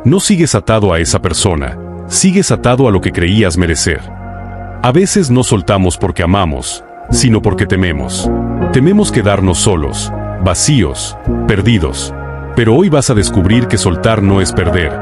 No sigues atado a esa persona, sigues atado a lo que creías merecer. A veces no soltamos porque amamos, sino porque tememos. Tememos quedarnos solos, vacíos, perdidos. Pero hoy vas a descubrir que soltar no es perder,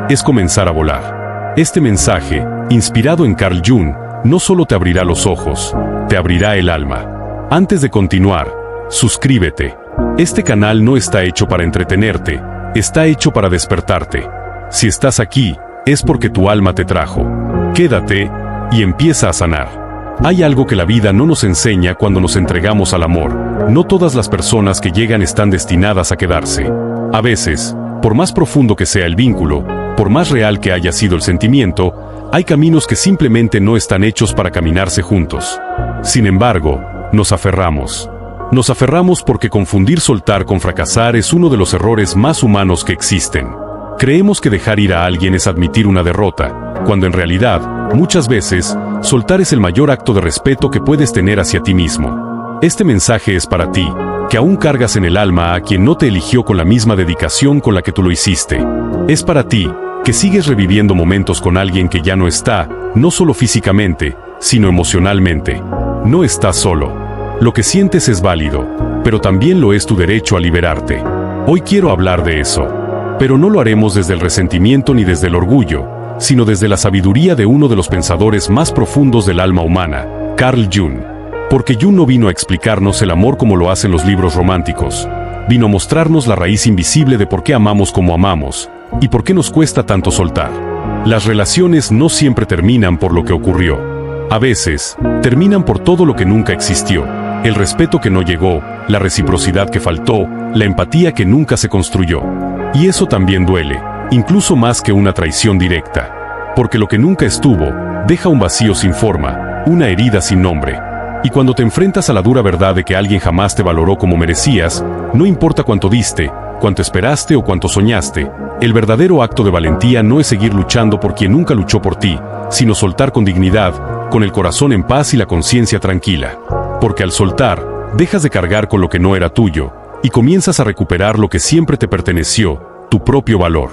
es comenzar a volar. Este mensaje, inspirado en Carl Jung, no solo te abrirá los ojos, te abrirá el alma. Antes de continuar, suscríbete. Este canal no está hecho para entretenerte, está hecho para despertarte. Si estás aquí, es porque tu alma te trajo. Quédate y empieza a sanar. Hay algo que la vida no nos enseña cuando nos entregamos al amor. No todas las personas que llegan están destinadas a quedarse. A veces, por más profundo que sea el vínculo, por más real que haya sido el sentimiento, hay caminos que simplemente no están hechos para caminarse juntos. Sin embargo, nos aferramos. Nos aferramos porque confundir soltar con fracasar es uno de los errores más humanos que existen. Creemos que dejar ir a alguien es admitir una derrota, cuando en realidad, muchas veces, soltar es el mayor acto de respeto que puedes tener hacia ti mismo. Este mensaje es para ti, que aún cargas en el alma a quien no te eligió con la misma dedicación con la que tú lo hiciste. Es para ti, que sigues reviviendo momentos con alguien que ya no está, no solo físicamente, sino emocionalmente. No estás solo. Lo que sientes es válido, pero también lo es tu derecho a liberarte. Hoy quiero hablar de eso. Pero no lo haremos desde el resentimiento ni desde el orgullo, sino desde la sabiduría de uno de los pensadores más profundos del alma humana, Carl Jung. Porque Jung no vino a explicarnos el amor como lo hacen los libros románticos. Vino a mostrarnos la raíz invisible de por qué amamos como amamos, y por qué nos cuesta tanto soltar. Las relaciones no siempre terminan por lo que ocurrió. A veces, terminan por todo lo que nunca existió. El respeto que no llegó, la reciprocidad que faltó, la empatía que nunca se construyó. Y eso también duele, incluso más que una traición directa. Porque lo que nunca estuvo, deja un vacío sin forma, una herida sin nombre. Y cuando te enfrentas a la dura verdad de que alguien jamás te valoró como merecías, no importa cuánto diste, cuánto esperaste o cuánto soñaste, el verdadero acto de valentía no es seguir luchando por quien nunca luchó por ti, sino soltar con dignidad, con el corazón en paz y la conciencia tranquila. Porque al soltar, dejas de cargar con lo que no era tuyo, y comienzas a recuperar lo que siempre te perteneció, tu propio valor.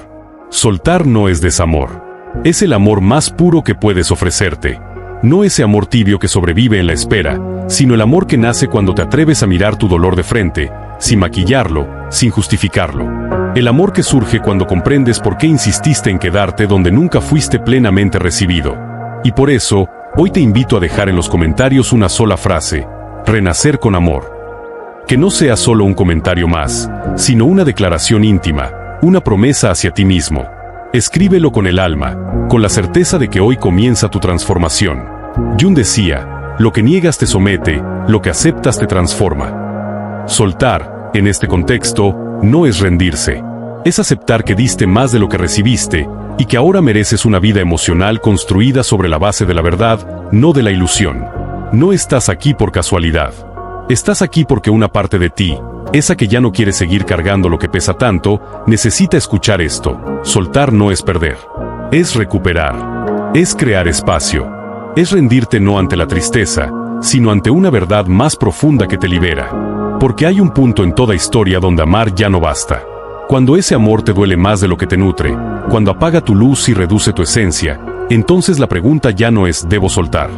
Soltar no es desamor. Es el amor más puro que puedes ofrecerte. No ese amor tibio que sobrevive en la espera, sino el amor que nace cuando te atreves a mirar tu dolor de frente, sin maquillarlo, sin justificarlo. El amor que surge cuando comprendes por qué insististe en quedarte donde nunca fuiste plenamente recibido. Y por eso, hoy te invito a dejar en los comentarios una sola frase: renacer con amor. Que no sea solo un comentario más, sino una declaración íntima, una promesa hacia ti mismo. Escríbelo con el alma, con la certeza de que hoy comienza tu transformación. Jung decía, lo que niegas te somete, lo que aceptas te transforma. Soltar, en este contexto, no es rendirse. Es aceptar que diste más de lo que recibiste, y que ahora mereces una vida emocional construida sobre la base de la verdad, no de la ilusión. No estás aquí por casualidad. Estás aquí porque una parte de ti, esa que ya no quiere seguir cargando lo que pesa tanto, necesita escuchar esto. Soltar no es perder. Es recuperar. Es crear espacio. Es rendirte no ante la tristeza, sino ante una verdad más profunda que te libera. Porque hay un punto en toda historia donde amar ya no basta. Cuando ese amor te duele más de lo que te nutre, cuando apaga tu luz y reduce tu esencia, entonces la pregunta ya no es ¿debo soltar?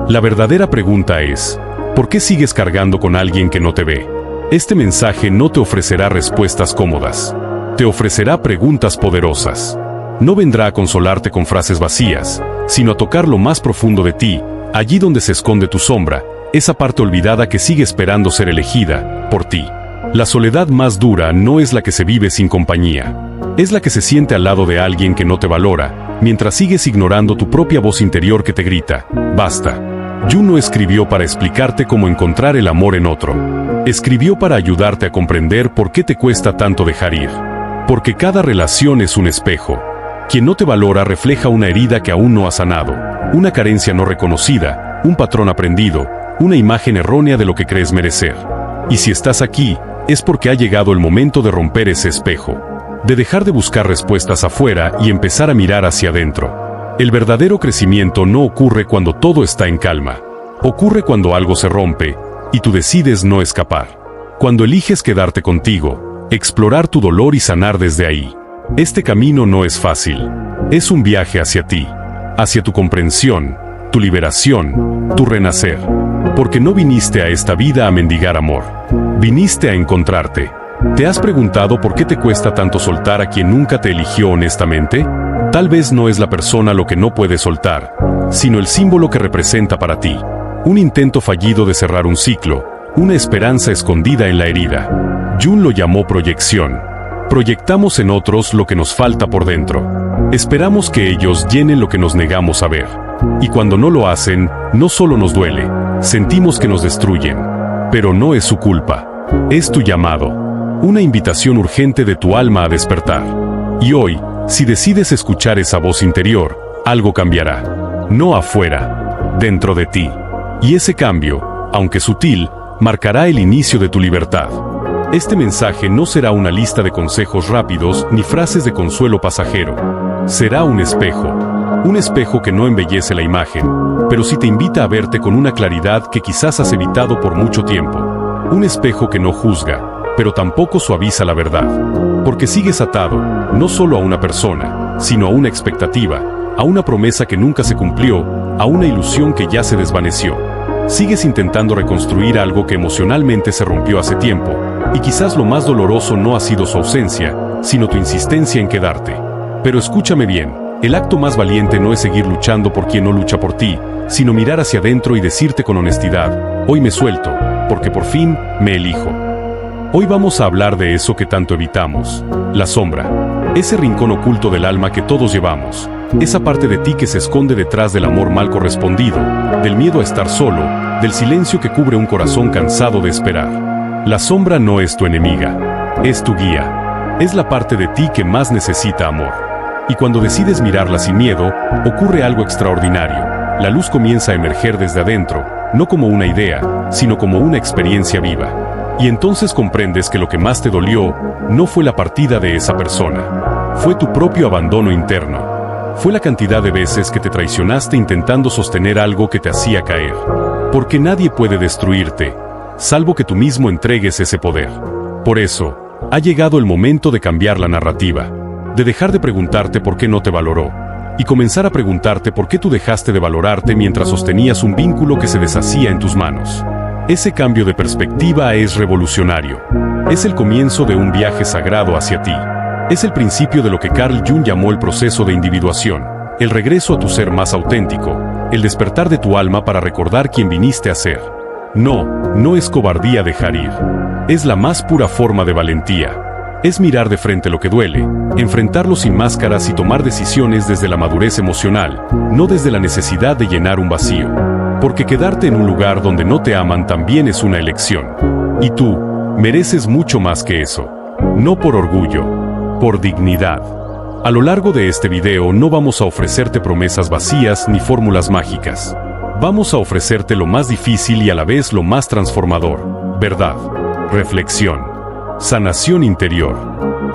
La verdadera pregunta es ¿por qué sigues cargando con alguien que no te ve? Este mensaje no te ofrecerá respuestas cómodas. Te ofrecerá preguntas poderosas. No vendrá a consolarte con frases vacías, sino a tocar lo más profundo de ti, allí donde se esconde tu sombra, esa parte olvidada que sigue esperando ser elegida por ti. La soledad más dura no es la que se vive sin compañía. Es la que se siente al lado de alguien que no te valora, mientras sigues ignorando tu propia voz interior que te grita, basta. Jung no escribió para explicarte cómo encontrar el amor en otro. Escribió para ayudarte a comprender por qué te cuesta tanto dejar ir. Porque cada relación es un espejo. Quien no te valora refleja una herida que aún no ha sanado, una carencia no reconocida, un patrón aprendido, una imagen errónea de lo que crees merecer. Y si estás aquí, es porque ha llegado el momento de romper ese espejo, de dejar de buscar respuestas afuera y empezar a mirar hacia adentro. El verdadero crecimiento no ocurre cuando todo está en calma. Ocurre cuando algo se rompe, y tú decides no escapar. Cuando eliges quedarte contigo, explorar tu dolor y sanar desde ahí. Este camino no es fácil. Es un viaje hacia ti, hacia tu comprensión, tu liberación, tu renacer. Porque no viniste a esta vida a mendigar amor. Viniste a encontrarte. ¿Te has preguntado por qué te cuesta tanto soltar a quien nunca te eligió honestamente? Tal vez no es la persona lo que no puedes soltar, sino el símbolo que representa para ti. Un intento fallido de cerrar un ciclo, una esperanza escondida en la herida. Jung lo llamó proyección. Proyectamos en otros lo que nos falta por dentro. Esperamos que ellos llenen lo que nos negamos a ver. Y cuando no lo hacen, no solo nos duele, sentimos que nos destruyen. Pero no es su culpa. Es tu llamado. Una invitación urgente de tu alma a despertar. Y hoy, si decides escuchar esa voz interior, algo cambiará. No afuera, dentro de ti. Y ese cambio, aunque sutil, marcará el inicio de tu libertad. Este mensaje no será una lista de consejos rápidos ni frases de consuelo pasajero. Será un espejo que no embellece la imagen, pero sí te invita a verte con una claridad que quizás has evitado por mucho tiempo. Un espejo que no juzga, pero tampoco suaviza la verdad. Porque sigues atado, no solo a una persona, sino a una expectativa, a una promesa que nunca se cumplió, a una ilusión que ya se desvaneció. Sigues intentando reconstruir algo que emocionalmente se rompió hace tiempo, y quizás lo más doloroso no ha sido su ausencia, sino tu insistencia en quedarte. Pero escúchame bien, el acto más valiente no es seguir luchando por quien no lucha por ti, sino mirar hacia adentro y decirte con honestidad, hoy me suelto, porque por fin me elijo. Hoy vamos a hablar de eso que tanto evitamos, la sombra, ese rincón oculto del alma que todos llevamos, esa parte de ti que se esconde detrás del amor mal correspondido, del miedo a estar solo, del silencio que cubre un corazón cansado de esperar. La sombra no es tu enemiga, es tu guía, es la parte de ti que más necesita amor. Y cuando decides mirarla sin miedo, ocurre algo extraordinario. La luz comienza a emerger desde adentro, no como una idea, sino como una experiencia viva. Y entonces comprendes que lo que más te dolió no fue la partida de esa persona. Fue tu propio abandono interno. Fue la cantidad de veces que te traicionaste intentando sostener algo que te hacía caer. Porque nadie puede destruirte, salvo que tú mismo entregues ese poder. Por eso, ha llegado el momento de cambiar la narrativa. De dejar de preguntarte por qué no te valoró, y comenzar a preguntarte por qué tú dejaste de valorarte mientras sostenías un vínculo que se deshacía en tus manos. Ese cambio de perspectiva es revolucionario. Es el comienzo de un viaje sagrado hacia ti. Es el principio de lo que Carl Jung llamó el proceso de individuación, el regreso a tu ser más auténtico, el despertar de tu alma para recordar quién viniste a ser. No es cobardía dejar ir. Es la más pura forma de valentía. Es mirar de frente lo que duele, enfrentarlo sin máscaras y tomar decisiones desde la madurez emocional, no desde la necesidad de llenar un vacío. Porque quedarte en un lugar donde no te aman también es una elección. Y tú, mereces mucho más que eso. No por orgullo, por dignidad. A lo largo de este video no vamos a ofrecerte promesas vacías ni fórmulas mágicas. Vamos a ofrecerte lo más difícil y a la vez lo más transformador. Verdad, reflexión, sanación interior.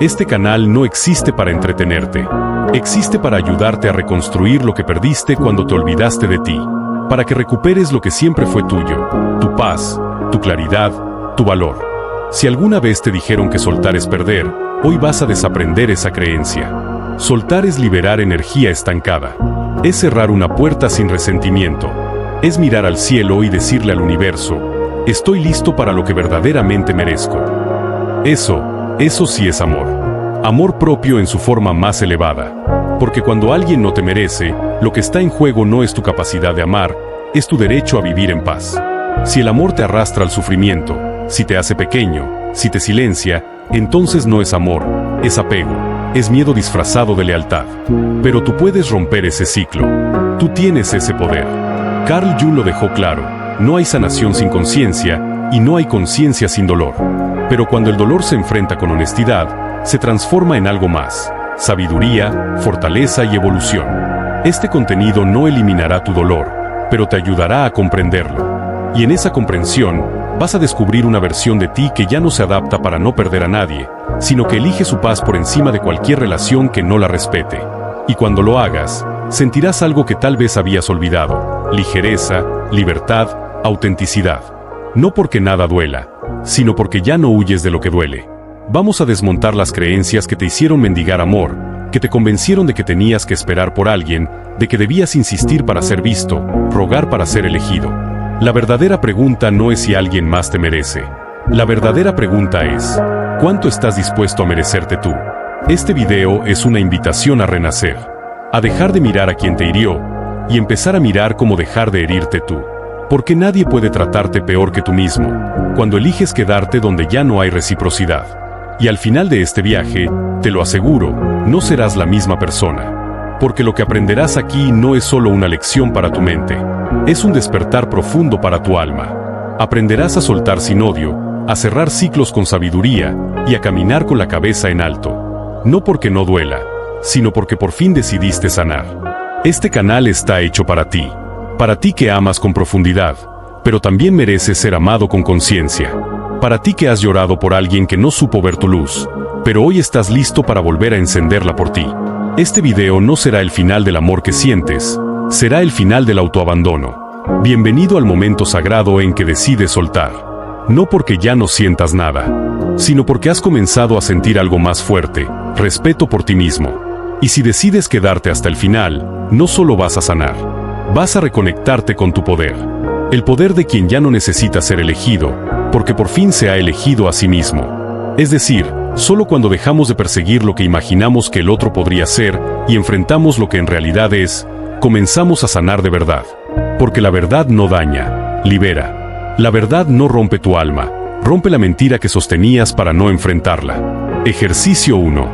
Este canal no existe para entretenerte. Existe para ayudarte a reconstruir lo que perdiste cuando te olvidaste de ti. Para que recuperes lo que siempre fue tuyo. Tu paz, tu claridad, tu valor. Si alguna vez te dijeron que soltar es perder, hoy vas a desaprender esa creencia. Soltar es liberar energía estancada. Es cerrar una puerta sin resentimiento. Es mirar al cielo y decirle al universo, estoy listo para lo que verdaderamente merezco. Eso sí es amor. Amor propio en su forma más elevada. Porque cuando alguien no te merece, lo que está en juego no es tu capacidad de amar, es tu derecho a vivir en paz. Si el amor te arrastra al sufrimiento, si te hace pequeño, si te silencia, entonces no es amor, es apego, es miedo disfrazado de lealtad. Pero tú puedes romper ese ciclo. Tú tienes ese poder. Carl Jung lo dejó claro, no hay sanación sin conciencia, y no hay conciencia sin dolor. Pero cuando el dolor se enfrenta con honestidad, se transforma en algo más: sabiduría, fortaleza y evolución. Este contenido no eliminará tu dolor, pero te ayudará a comprenderlo. Y en esa comprensión, vas a descubrir una versión de ti que ya no se adapta para no perder a nadie, sino que elige su paz por encima de cualquier relación que no la respete. Y cuando lo hagas, sentirás algo que tal vez habías olvidado: ligereza, libertad, autenticidad. No porque nada duela, sino porque ya no huyes de lo que duele. Vamos a desmontar las creencias que te hicieron mendigar amor, que te convencieron de que tenías que esperar por alguien, de que debías insistir para ser visto, rogar para ser elegido. La verdadera pregunta no es si alguien más te merece. La verdadera pregunta es, ¿cuánto estás dispuesto a merecerte tú? Este video es una invitación a renacer, a dejar de mirar a quien te hirió, y empezar a mirar cómo dejar de herirte tú. Porque nadie puede tratarte peor que tú mismo, cuando eliges quedarte donde ya no hay reciprocidad. Y al final de este viaje, te lo aseguro, no serás la misma persona. Porque lo que aprenderás aquí no es solo una lección para tu mente, es un despertar profundo para tu alma. Aprenderás a soltar sin odio, a cerrar ciclos con sabiduría y a caminar con la cabeza en alto. No porque no duela, sino porque por fin decidiste sanar. Este canal está hecho para ti que amas con profundidad, pero también mereces ser amado con conciencia. Para ti que has llorado por alguien que no supo ver tu luz, pero hoy estás listo para volver a encenderla por ti. Este video no será el final del amor que sientes, será el final del autoabandono. Bienvenido al momento sagrado en que decides soltar. No porque ya no sientas nada, sino porque has comenzado a sentir algo más fuerte, respeto por ti mismo. Y si decides quedarte hasta el final, no solo vas a sanar, vas a reconectarte con tu poder. El poder de quien ya no necesita ser elegido, porque por fin se ha elegido a sí mismo. Es decir, solo cuando dejamos de perseguir lo que imaginamos que el otro podría ser y enfrentamos lo que en realidad es, comenzamos a sanar de verdad. Porque la verdad no daña, libera. La verdad no rompe tu alma, rompe la mentira que sostenías para no enfrentarla. Ejercicio 1.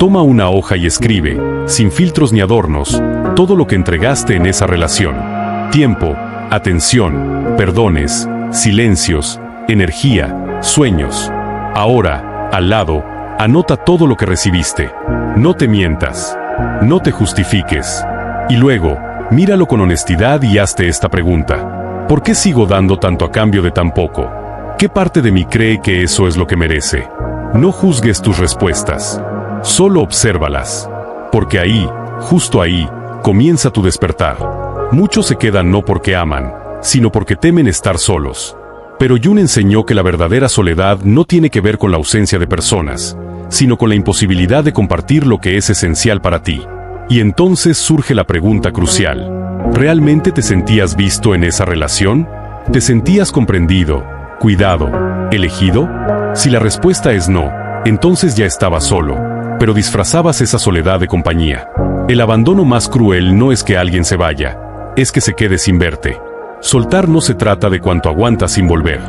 Toma una hoja y escribe, sin filtros ni adornos, todo lo que entregaste en esa relación. Tiempo, atención, perdones, silencios, energía, sueños. Ahora, al lado, anota todo lo que recibiste. No te mientas. No te justifiques. Y luego, míralo con honestidad y hazte esta pregunta. ¿Por qué sigo dando tanto a cambio de tan poco? ¿Qué parte de mí cree que eso es lo que merece? No juzgues tus respuestas. Solo obsérvalas. Porque ahí, justo ahí, comienza tu despertar. Muchos se quedan no porque aman, sino porque temen estar solos. Pero Jung enseñó que la verdadera soledad no tiene que ver con la ausencia de personas, sino con la imposibilidad de compartir lo que es esencial para ti. Y entonces surge la pregunta crucial. ¿Realmente te sentías visto en esa relación? ¿Te sentías comprendido, cuidado, elegido? Si la respuesta es no, entonces ya estabas solo, pero disfrazabas esa soledad de compañía. El abandono más cruel no es que alguien se vaya, es que se quede sin verte. Soltar no se trata de cuánto aguantas sin volver.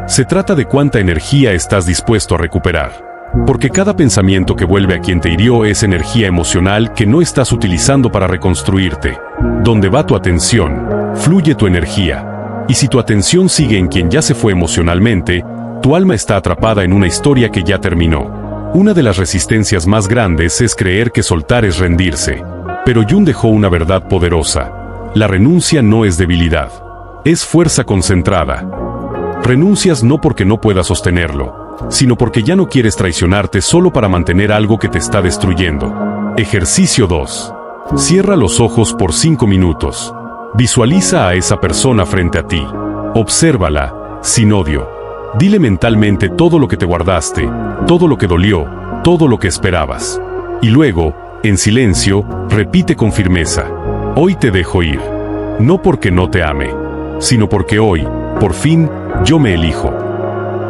Se trata de cuánta energía estás dispuesto a recuperar. Porque cada pensamiento que vuelve a quien te hirió es energía emocional que no estás utilizando para reconstruirte. Donde va tu atención, fluye tu energía. Y si tu atención sigue en quien ya se fue emocionalmente, tu alma está atrapada en una historia que ya terminó. Una de las resistencias más grandes es creer que soltar es rendirse. Pero Jung dejó una verdad poderosa. La renuncia no es debilidad. Es fuerza concentrada. Renuncias no porque no puedas sostenerlo, sino porque ya no quieres traicionarte solo para mantener algo que te está destruyendo. Ejercicio 2. Cierra los ojos por 5 minutos. Visualiza a esa persona frente a ti. Obsérvala, sin odio. Dile mentalmente todo lo que te guardaste, todo lo que dolió, todo lo que esperabas. Y luego, en silencio, repite con firmeza. Hoy te dejo ir. No porque no te ame, sino porque hoy, por fin, yo me elijo.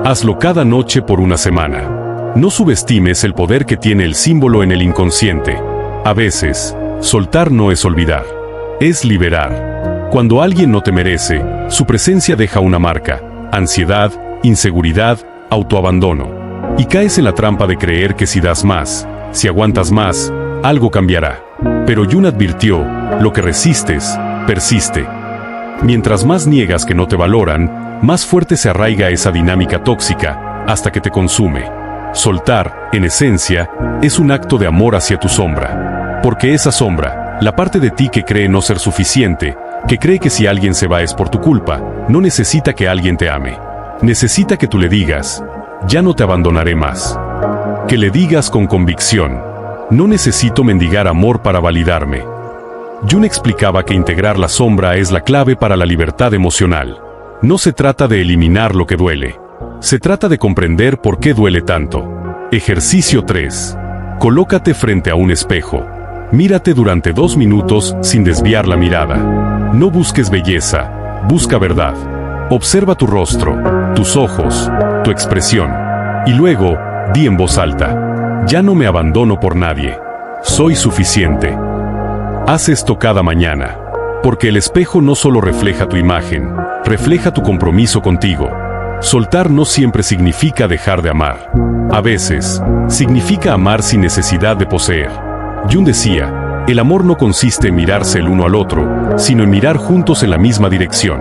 Hazlo cada noche por una semana. No subestimes el poder que tiene el símbolo en el inconsciente. A veces, soltar no es olvidar, es liberar. Cuando alguien no te merece, su presencia deja una marca: ansiedad, inseguridad, autoabandono. Y caes en la trampa de creer que si das más, si aguantas más, algo cambiará. Pero Jung advirtió, lo que resistes, persiste. Mientras más niegas que no te valoran, más fuerte se arraiga esa dinámica tóxica, hasta que te consume. Soltar, en esencia, es un acto de amor hacia tu sombra. Porque esa sombra, la parte de ti que cree no ser suficiente, que cree que si alguien se va es por tu culpa, no necesita que alguien te ame. Necesita que tú le digas, ya no te abandonaré más. Que le digas con convicción, no necesito mendigar amor para validarme. Jung explicaba que integrar la sombra es la clave para la libertad emocional. No se trata de eliminar lo que duele. Se trata de comprender por qué duele tanto. Ejercicio 3. Colócate frente a un espejo. Mírate durante 2 minutos sin desviar la mirada. No busques belleza, busca verdad. Observa tu rostro, tus ojos, tu expresión. Y luego, di en voz alta: ya no me abandono por nadie. Soy suficiente. Haz esto cada mañana, porque el espejo no solo refleja tu imagen, refleja tu compromiso contigo. Soltar no siempre significa dejar de amar. A veces, significa amar sin necesidad de poseer. Jung decía: el amor no consiste en mirarse el uno al otro, sino en mirar juntos en la misma dirección.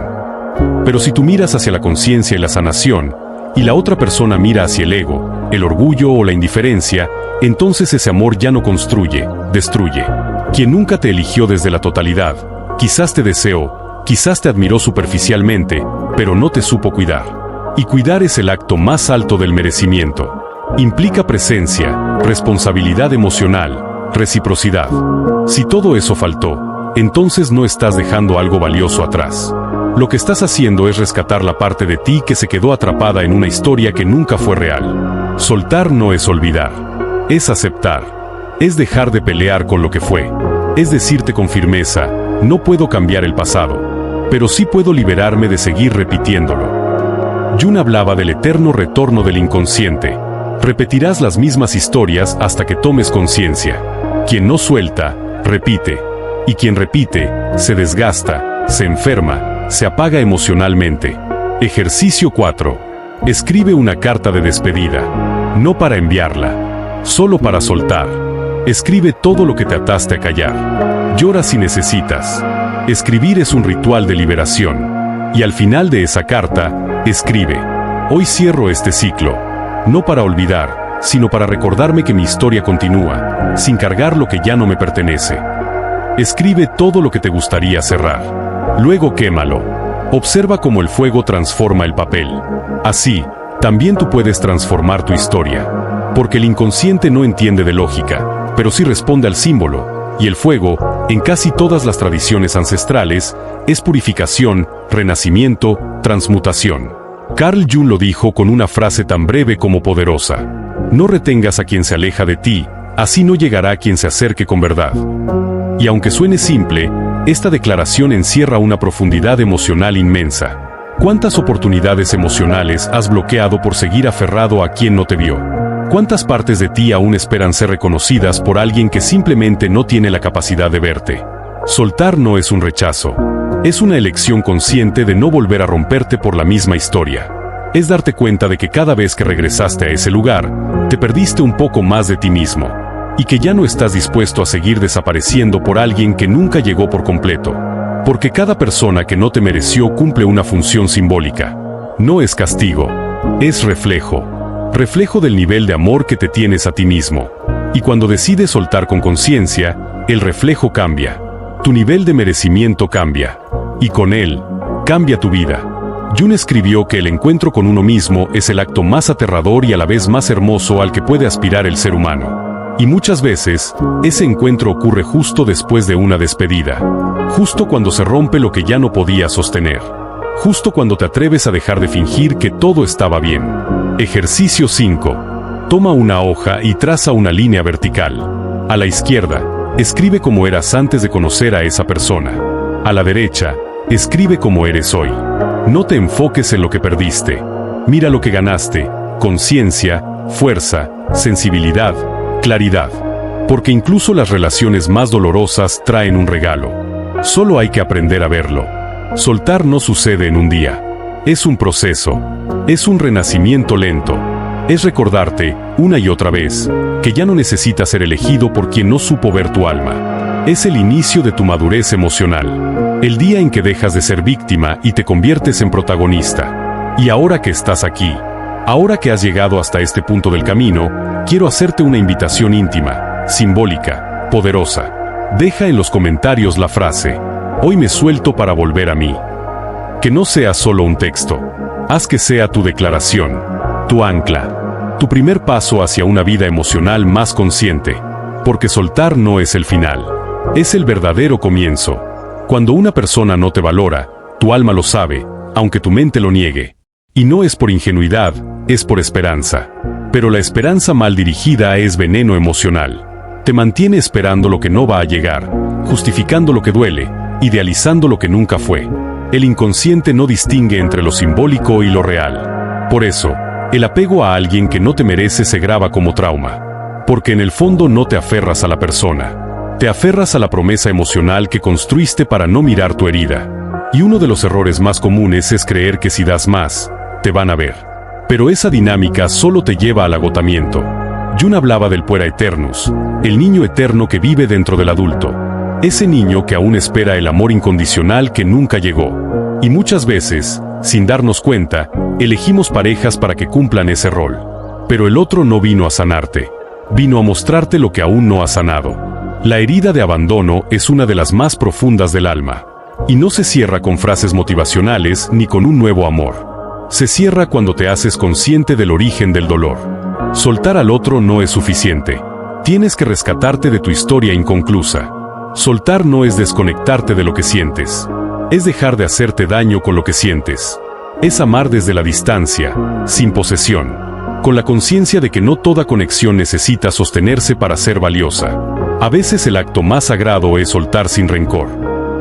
Pero si tú miras hacia la conciencia y la sanación, y la otra persona mira hacia el ego, el orgullo o la indiferencia, entonces ese amor ya no construye, destruye. Quien nunca te eligió desde la totalidad, quizás te deseó, quizás te admiró superficialmente, pero no te supo cuidar. Y cuidar es el acto más alto del merecimiento. Implica presencia, responsabilidad emocional, reciprocidad. Si todo eso faltó, entonces no estás dejando algo valioso atrás. Lo que estás haciendo es rescatar la parte de ti que se quedó atrapada en una historia que nunca fue real. Soltar no es olvidar, es aceptar, es dejar de pelear con lo que fue, es decirte con firmeza: no puedo cambiar el pasado, pero sí puedo liberarme de seguir repitiéndolo. Jung hablaba del eterno retorno del inconsciente. Repetirás las mismas historias hasta que tomes conciencia. Quien no suelta, repite. Y quien repite, se desgasta, se enferma, se apaga emocionalmente. Ejercicio 4. Escribe una carta de despedida. No para enviarla, solo para soltar. Escribe todo lo que te ataste a callar. Llora si necesitas. Escribir es un ritual de liberación. Y al final de esa carta, escribe: hoy cierro este ciclo. No para olvidar, sino para recordarme que mi historia continúa, sin cargar lo que ya no me pertenece. Escribe todo lo que te gustaría cerrar. Luego quémalo. Observa cómo el fuego transforma el papel. Así, también tú puedes transformar tu historia. Porque el inconsciente no entiende de lógica, pero sí responde al símbolo. Y el fuego, en casi todas las tradiciones ancestrales, es purificación, renacimiento, transmutación. Carl Jung lo dijo con una frase tan breve como poderosa: no retengas a quien se aleja de ti, así no llegará a quien se acerque con verdad. Y aunque suene simple, esta declaración encierra una profundidad emocional inmensa. ¿Cuántas oportunidades emocionales has bloqueado por seguir aferrado a quien no te vio? ¿Cuántas partes de ti aún esperan ser reconocidas por alguien que simplemente no tiene la capacidad de verte? Soltar no es un rechazo. Es una elección consciente de no volver a romperte por la misma historia. Es darte cuenta de que cada vez que regresaste a ese lugar, te perdiste un poco más de ti mismo. Y que ya no estás dispuesto a seguir desapareciendo por alguien que nunca llegó por completo. Porque cada persona que no te mereció cumple una función simbólica. No es castigo, es reflejo. Reflejo del nivel de amor que te tienes a ti mismo. Y cuando decides soltar con conciencia, el reflejo cambia. Tu nivel de merecimiento cambia. Y con él, cambia tu vida. Jung escribió que el encuentro con uno mismo es el acto más aterrador y a la vez más hermoso al que puede aspirar el ser humano. Y muchas veces, ese encuentro ocurre justo después de una despedida. Justo cuando se rompe lo que ya no podía sostener. Justo cuando te atreves a dejar de fingir que todo estaba bien. Ejercicio 5. Toma una hoja y traza una línea vertical. A la izquierda, escribe cómo eras antes de conocer a esa persona. A la derecha, escribe cómo eres hoy. No te enfoques en lo que perdiste. Mira lo que ganaste: conciencia, fuerza, sensibilidad, claridad. Porque incluso las relaciones más dolorosas traen un regalo. Solo hay que aprender a verlo. Soltar no sucede en un día. Es un proceso. Es un renacimiento lento. Es recordarte, una y otra vez, que ya no necesitas ser elegido por quien no supo ver tu alma. Es el inicio de tu madurez emocional. El día en que dejas de ser víctima y te conviertes en protagonista. Y ahora que estás aquí, ahora que has llegado hasta este punto del camino, quiero hacerte una invitación íntima, simbólica, poderosa. Deja en los comentarios la frase: hoy me suelto para volver a mí. Que no sea solo un texto. Haz que sea tu declaración, tu ancla, tu primer paso hacia una vida emocional más consciente. Porque soltar no es el final. Es el verdadero comienzo. Cuando una persona no te valora, tu alma lo sabe, aunque tu mente lo niegue. Y no es por ingenuidad, es por esperanza. Pero la esperanza mal dirigida es veneno emocional. Te mantiene esperando lo que no va a llegar, justificando lo que duele, idealizando lo que nunca fue. El inconsciente no distingue entre lo simbólico y lo real. Por eso, el apego a alguien que no te merece se graba como trauma. Porque en el fondo no te aferras a la persona. Te aferras a la promesa emocional que construiste para no mirar tu herida. Y uno de los errores más comunes es creer que si das más, te van a ver. Pero esa dinámica solo te lleva al agotamiento. Jung hablaba del puera eternus, el niño eterno que vive dentro del adulto. Ese niño que aún espera el amor incondicional que nunca llegó. Y muchas veces, sin darnos cuenta, elegimos parejas para que cumplan ese rol. Pero el otro no vino a sanarte. Vino a mostrarte lo que aún no has sanado. La herida de abandono es una de las más profundas del alma. Y no se cierra con frases motivacionales ni con un nuevo amor. Se cierra cuando te haces consciente del origen del dolor. Soltar al otro no es suficiente. Tienes que rescatarte de tu historia inconclusa. Soltar no es desconectarte de lo que sientes. Es dejar de hacerte daño con lo que sientes. Es amar desde la distancia, sin posesión. Con la conciencia de que no toda conexión necesita sostenerse para ser valiosa. A veces el acto más sagrado es soltar sin rencor.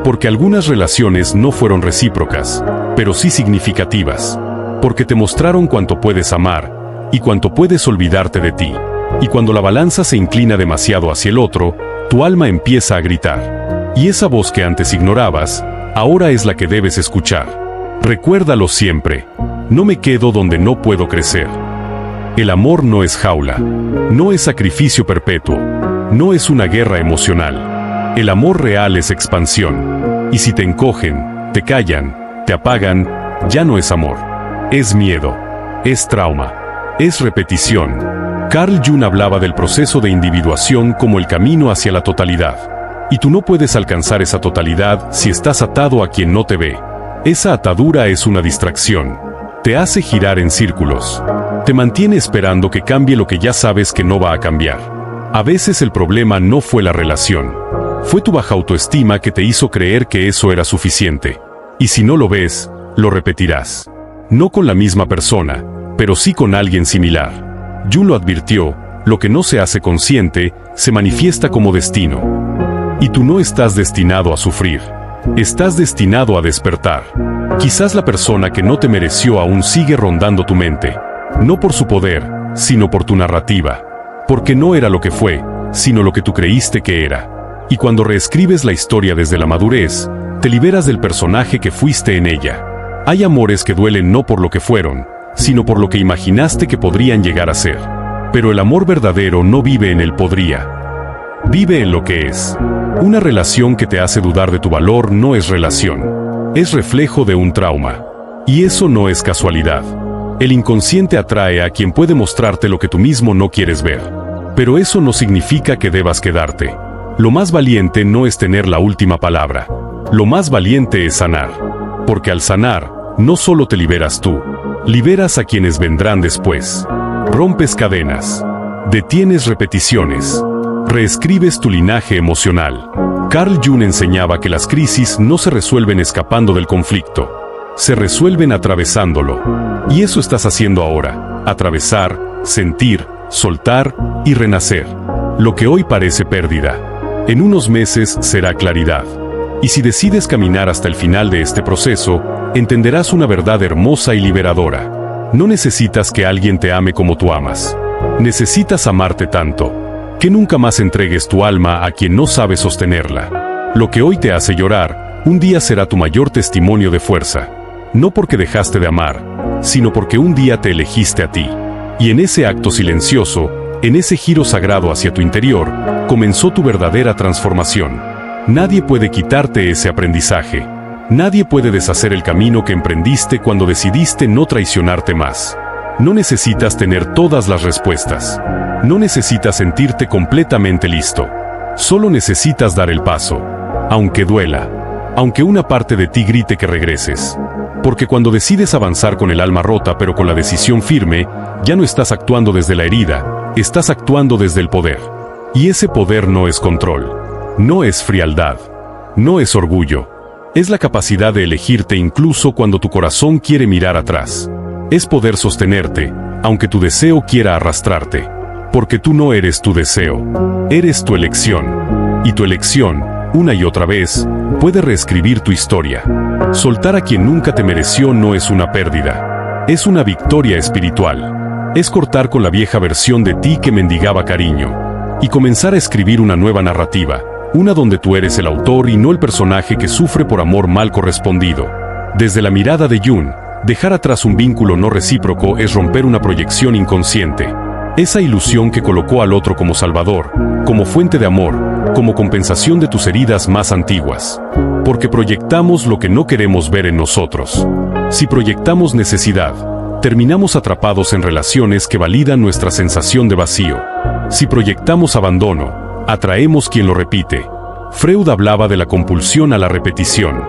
Porque algunas relaciones no fueron recíprocas, pero sí significativas. Porque te mostraron cuánto puedes amar, y cuánto puedes olvidarte de ti. Y cuando la balanza se inclina demasiado hacia el otro, tu alma empieza a gritar. Y esa voz que antes ignorabas, ahora es la que debes escuchar. Recuérdalo siempre. No me quedo donde no puedo crecer. El amor no es jaula. No es sacrificio perpetuo. No es una guerra emocional. El amor real es expansión. Y si te encogen, te callan, te apagan, ya no es amor. Es miedo. Es trauma. Es repetición. Carl Jung hablaba del proceso de individuación como el camino hacia la totalidad. Y tú no puedes alcanzar esa totalidad si estás atado a quien no te ve. Esa atadura es una distracción. Te hace girar en círculos. Te mantiene esperando que cambie lo que ya sabes que no va a cambiar. A veces el problema no fue la relación. Fue tu baja autoestima que te hizo creer que eso era suficiente. Y si no lo ves, lo repetirás. No con la misma persona, pero sí con alguien similar. Jung lo advirtió, lo que no se hace consciente, se manifiesta como destino. Y tú no estás destinado a sufrir. Estás destinado a despertar. Quizás la persona que no te mereció aún sigue rondando tu mente. No por su poder, sino por tu narrativa. Porque no era lo que fue, sino lo que tú creíste que era. Y cuando reescribes la historia desde la madurez, te liberas del personaje que fuiste en ella. Hay amores que duelen no por lo que fueron, sino por lo que imaginaste que podrían llegar a ser. Pero el amor verdadero no vive en el podría. Vive en lo que es. Una relación que te hace dudar de tu valor no es relación. Es reflejo de un trauma. Y eso no es casualidad. El inconsciente atrae a quien puede mostrarte lo que tú mismo no quieres ver. Pero eso no significa que debas quedarte. Lo más valiente no es tener la última palabra. Lo más valiente es sanar. Porque al sanar, no solo te liberas tú, liberas a quienes vendrán después. Rompes cadenas. Detienes repeticiones. Reescribes tu linaje emocional. Carl Jung enseñaba que las crisis no se resuelven escapando del conflicto. Se resuelven atravesándolo. Y eso estás haciendo ahora. Atravesar, sentir, soltar y renacer. Lo que hoy parece pérdida, en unos meses será claridad. Y si decides caminar hasta el final de este proceso, entenderás una verdad hermosa y liberadora. No necesitas que alguien te ame como tú amas. Necesitas amarte tanto, que nunca más entregues tu alma a quien no sabe sostenerla. Lo que hoy te hace llorar, un día será tu mayor testimonio de fuerza. No porque dejaste de amar, sino porque un día te elegiste a ti. Y en ese acto silencioso, en ese giro sagrado hacia tu interior, comenzó tu verdadera transformación. Nadie puede quitarte ese aprendizaje. Nadie puede deshacer el camino que emprendiste cuando decidiste no traicionarte más. No necesitas tener todas las respuestas. No necesitas sentirte completamente listo. Solo necesitas dar el paso. Aunque duela. Aunque una parte de ti grite que regreses. Porque cuando decides avanzar con el alma rota pero con la decisión firme, ya no estás actuando desde la herida, estás actuando desde el poder. Y ese poder no es control. No es frialdad. No es orgullo. Es la capacidad de elegirte incluso cuando tu corazón quiere mirar atrás. Es poder sostenerte, aunque tu deseo quiera arrastrarte. Porque tú no eres tu deseo, eres tu elección. Y tu elección, una y otra vez, puede reescribir tu historia. Soltar a quien nunca te mereció no es una pérdida, es una victoria espiritual. Es cortar con la vieja versión de ti que mendigaba cariño, y comenzar a escribir una nueva narrativa, una donde tú eres el autor y no el personaje que sufre por amor mal correspondido. Desde la mirada de Jung, dejar atrás un vínculo no recíproco es romper una proyección inconsciente. Esa ilusión que colocó al otro como salvador, como fuente de amor, como compensación de tus heridas más antiguas. Porque proyectamos lo que no queremos ver en nosotros. Si proyectamos necesidad, terminamos atrapados en relaciones que validan nuestra sensación de vacío. Si proyectamos abandono, atraemos quien lo repite. Freud hablaba de la compulsión a la repetición.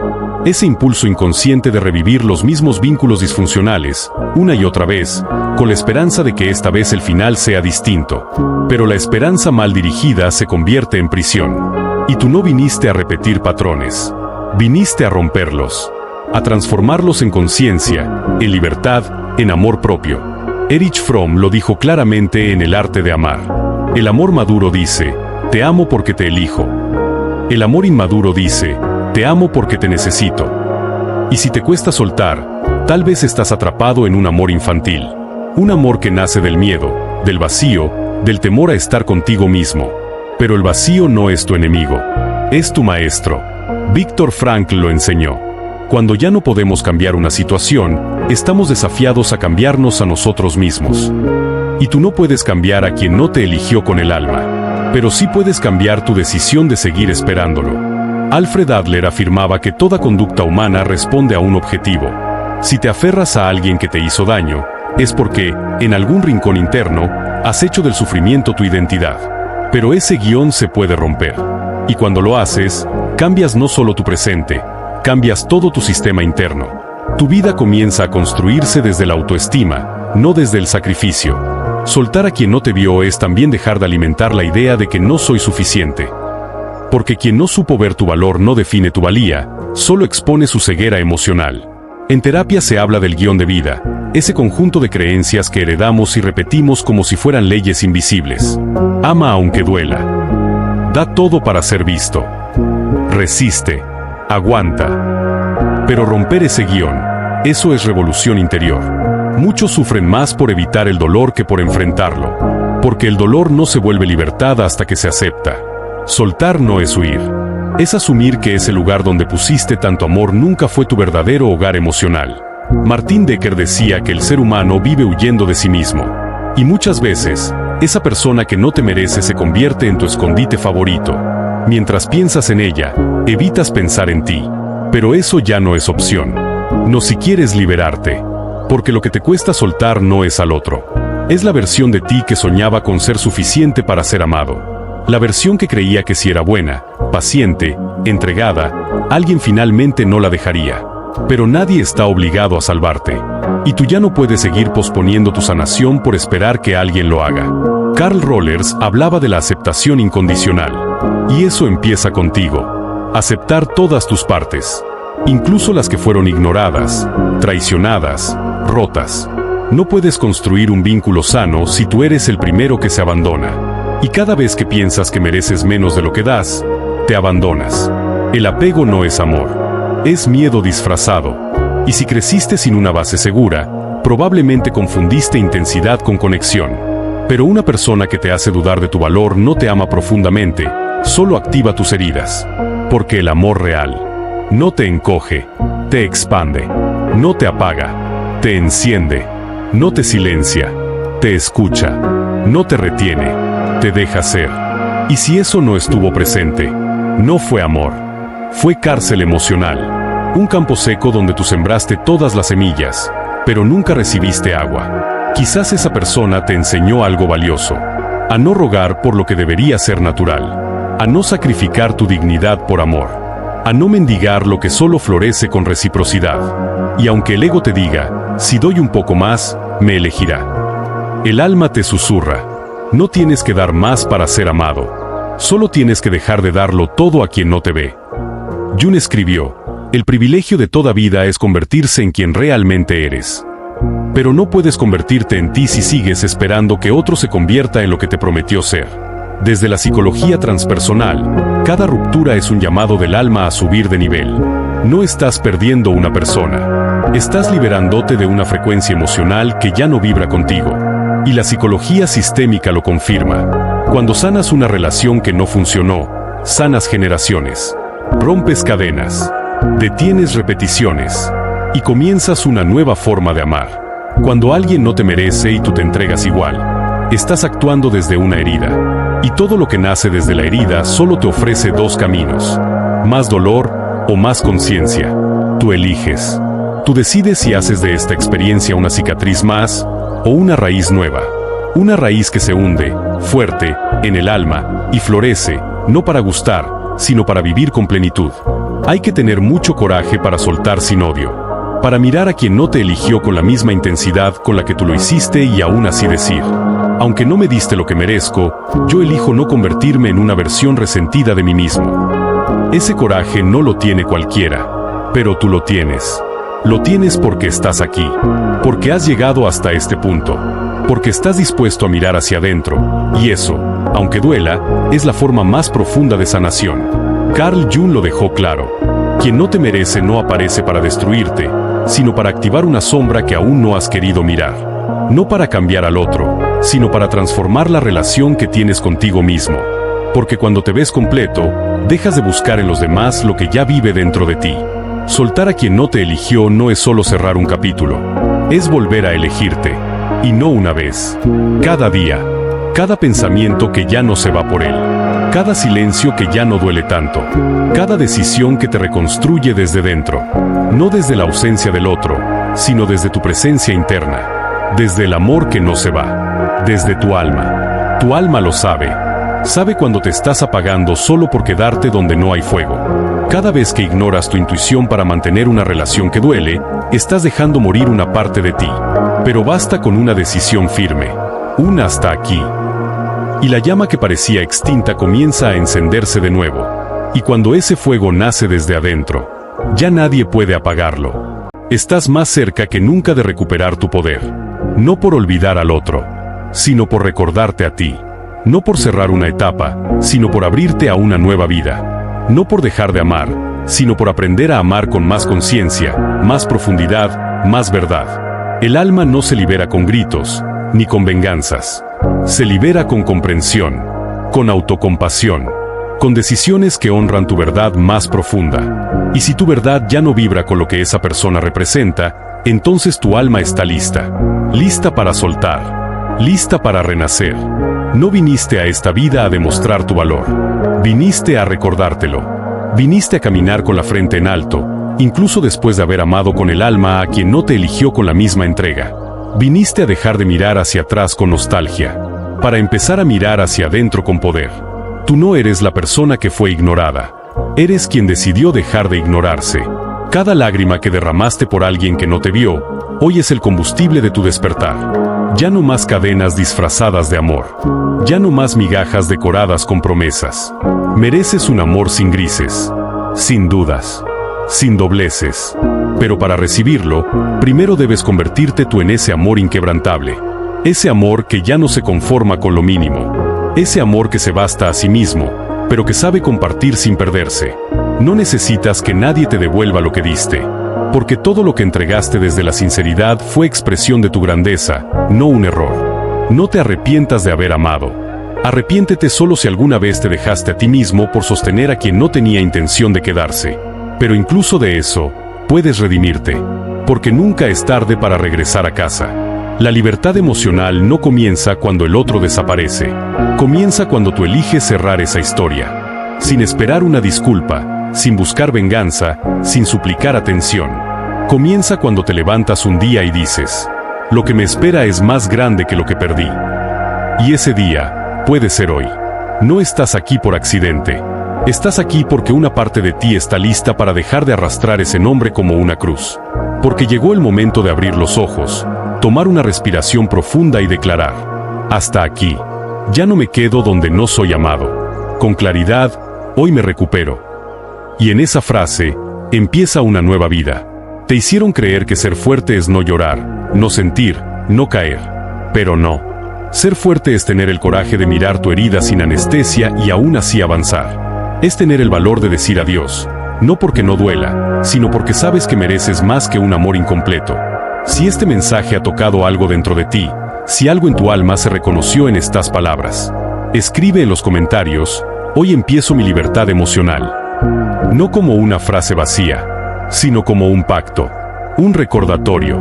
Ese impulso inconsciente de revivir los mismos vínculos disfuncionales, una y otra vez, con la esperanza de que esta vez el final sea distinto. Pero la esperanza mal dirigida se convierte en prisión. Y tú no viniste a repetir patrones. Viniste a romperlos. A transformarlos en conciencia, en libertad, en amor propio. Erich Fromm lo dijo claramente en El arte de amar. El amor maduro dice, te amo porque te elijo. El amor inmaduro dice, te amo porque te necesito. Y si te cuesta soltar, tal vez estás atrapado en un amor infantil. Un amor que nace del miedo, del vacío, del temor a estar contigo mismo. Pero el vacío no es tu enemigo, es tu maestro. Viktor Frankl lo enseñó. Cuando ya no podemos cambiar una situación, estamos desafiados a cambiarnos a nosotros mismos. Y tú no puedes cambiar a quien no te eligió con el alma, pero sí puedes cambiar tu decisión de seguir esperándolo. Alfred Adler afirmaba que toda conducta humana responde a un objetivo. Si te aferras a alguien que te hizo daño, es porque, en algún rincón interno, has hecho del sufrimiento tu identidad. Pero ese guión se puede romper. Y cuando lo haces, cambias no solo tu presente, cambias todo tu sistema interno. Tu vida comienza a construirse desde la autoestima, no desde el sacrificio. Soltar a quien no te vio es también dejar de alimentar la idea de que no soy suficiente. Porque quien no supo ver tu valor no define tu valía, solo expone su ceguera emocional. En terapia se habla del guión de vida, ese conjunto de creencias que heredamos y repetimos como si fueran leyes invisibles. Ama aunque duela. Da todo para ser visto. Resiste. Aguanta. Pero romper ese guión, eso es revolución interior. Muchos sufren más por evitar el dolor que por enfrentarlo. Porque el dolor no se vuelve libertad hasta que se acepta. Soltar no es huir. Es asumir que ese lugar donde pusiste tanto amor nunca fue tu verdadero hogar emocional. Martin Decker decía que el ser humano vive huyendo de sí mismo. Y muchas veces, esa persona que no te merece se convierte en tu escondite favorito. Mientras piensas en ella, evitas pensar en ti. Pero eso ya no es opción. No si quieres liberarte. Porque lo que te cuesta soltar no es al otro. Es la versión de ti que soñaba con ser suficiente para ser amado. La versión que creía que si era buena, paciente, entregada, alguien finalmente no la dejaría. Pero nadie está obligado a salvarte. Y tú ya no puedes seguir posponiendo tu sanación por esperar que alguien lo haga. Carl Rollers hablaba de la aceptación incondicional. Y eso empieza contigo. Aceptar todas tus partes. Incluso las que fueron ignoradas, traicionadas, rotas. No puedes construir un vínculo sano si tú eres el primero que se abandona. Y cada vez que piensas que mereces menos de lo que das, te abandonas. El apego no es amor, es miedo disfrazado. Y si creciste sin una base segura, probablemente confundiste intensidad con conexión. Pero una persona que te hace dudar de tu valor no te ama profundamente, solo activa tus heridas. Porque el amor real no te encoge, te expande, no te apaga, te enciende, no te silencia, te escucha, no te retiene. Te deja ser. Y si eso no estuvo presente, no fue amor. Fue cárcel emocional. Un campo seco donde tú sembraste todas las semillas, pero nunca recibiste agua. Quizás esa persona te enseñó algo valioso. A no rogar por lo que debería ser natural. A no sacrificar tu dignidad por amor. A no mendigar lo que solo florece con reciprocidad. Y aunque el ego te diga, si doy un poco más, me elegirá. El alma te susurra. No tienes que dar más para ser amado. Solo tienes que dejar de darlo todo a quien no te ve. Jung escribió, el privilegio de toda vida es convertirse en quien realmente eres. Pero no puedes convertirte en ti si sigues esperando que otro se convierta en lo que te prometió ser. Desde la psicología transpersonal, cada ruptura es un llamado del alma a subir de nivel. No estás perdiendo una persona. Estás liberándote de una frecuencia emocional que ya no vibra contigo. Y la psicología sistémica lo confirma. Cuando sanas una relación que no funcionó, sanas generaciones. Rompes cadenas. Detienes repeticiones. Y comienzas una nueva forma de amar. Cuando alguien no te merece y tú te entregas igual, estás actuando desde una herida. Y todo lo que nace desde la herida solo te ofrece dos caminos. Más dolor o más conciencia. Tú eliges. Tú decides si haces de esta experiencia una cicatriz más o una raíz nueva. Una raíz que se hunde, fuerte, en el alma y florece, no para gustar, sino para vivir con plenitud. Hay que tener mucho coraje para soltar sin odio. Para mirar a quien no te eligió con la misma intensidad con la que tú lo hiciste y aún así decir: aunque no me diste lo que merezco, yo elijo no convertirme en una versión resentida de mí mismo. Ese coraje no lo tiene cualquiera, pero tú lo tienes. Lo tienes porque estás aquí, porque has llegado hasta este punto, porque estás dispuesto a mirar hacia adentro, y eso, aunque duela, es la forma más profunda de sanación. Carl Jung lo dejó claro: quien no te merece no aparece para destruirte, sino para activar una sombra que aún no has querido mirar. No para cambiar al otro, sino para transformar la relación que tienes contigo mismo. Porque cuando te ves completo, dejas de buscar en los demás lo que ya vive dentro de ti. Soltar a quien no te eligió no es solo cerrar un capítulo, es volver a elegirte. Y no una vez. Cada día. Cada pensamiento que ya no se va por él. Cada silencio que ya no duele tanto. Cada decisión que te reconstruye desde dentro. No desde la ausencia del otro, sino desde tu presencia interna. Desde el amor que no se va. Desde tu alma. Tu alma lo sabe. Sabe cuando te estás apagando solo por quedarte donde no hay fuego. Cada vez que ignoras tu intuición para mantener una relación que duele, estás dejando morir una parte de ti. Pero basta con una decisión firme. Una hasta aquí. Y la llama que parecía extinta comienza a encenderse de nuevo. Y cuando ese fuego nace desde adentro, ya nadie puede apagarlo. Estás más cerca que nunca de recuperar tu poder. No por olvidar al otro, sino por recordarte a ti. No por cerrar una etapa, sino por abrirte a una nueva vida. No por dejar de amar, sino por aprender a amar con más conciencia, más profundidad, más verdad. El alma no se libera con gritos, ni con venganzas. Se libera con comprensión, con autocompasión, con decisiones que honran tu verdad más profunda. Y si tu verdad ya no vibra con lo que esa persona representa, entonces tu alma está lista. Lista para soltar. Lista para renacer. No viniste a esta vida a demostrar tu valor. Viniste a recordártelo. Viniste a caminar con la frente en alto, incluso después de haber amado con el alma a quien no te eligió con la misma entrega. Viniste a dejar de mirar hacia atrás con nostalgia, para empezar a mirar hacia adentro con poder. Tú no eres la persona que fue ignorada. Eres quien decidió dejar de ignorarse. Cada lágrima que derramaste por alguien que no te vio, hoy es el combustible de tu despertar. Ya no más cadenas disfrazadas de amor. Ya no más migajas decoradas con promesas. Mereces un amor sin grises, sin dudas, sin dobleces. Pero para recibirlo, primero debes convertirte tú en ese amor inquebrantable. Ese amor que ya no se conforma con lo mínimo. Ese amor que se basta a sí mismo, pero que sabe compartir sin perderse. No necesitas que nadie te devuelva lo que diste, porque todo lo que entregaste desde la sinceridad fue expresión de tu grandeza, no un error. No te arrepientas de haber amado. Arrepiéntete solo si alguna vez te dejaste a ti mismo por sostener a quien no tenía intención de quedarse. Pero incluso de eso, puedes redimirte, porque nunca es tarde para regresar a casa. La libertad emocional no comienza cuando el otro desaparece. Comienza cuando tú eliges cerrar esa historia. Sin esperar una disculpa, sin buscar venganza, sin suplicar atención. Comienza cuando te levantas un día y dices: lo que me espera es más grande que lo que perdí. Y ese día puede ser hoy. No estás aquí por accidente. Estás aquí porque una parte de ti está lista para dejar de arrastrar ese nombre como una cruz. Porque llegó el momento de abrir los ojos, tomar una respiración profunda y declarar: hasta aquí. Ya no me quedo donde no soy amado. Con claridad, hoy me recupero. Y en esa frase, empieza una nueva vida. Te hicieron creer que ser fuerte es no llorar, no sentir, no caer. Pero no. Ser fuerte es tener el coraje de mirar tu herida sin anestesia y aún así avanzar. Es tener el valor de decir adiós, no porque no duela, sino porque sabes que mereces más que un amor incompleto. Si este mensaje ha tocado algo dentro de ti, si algo en tu alma se reconoció en estas palabras, escribe en los comentarios: hoy empiezo mi libertad emocional. No como una frase vacía, sino como un pacto, un recordatorio,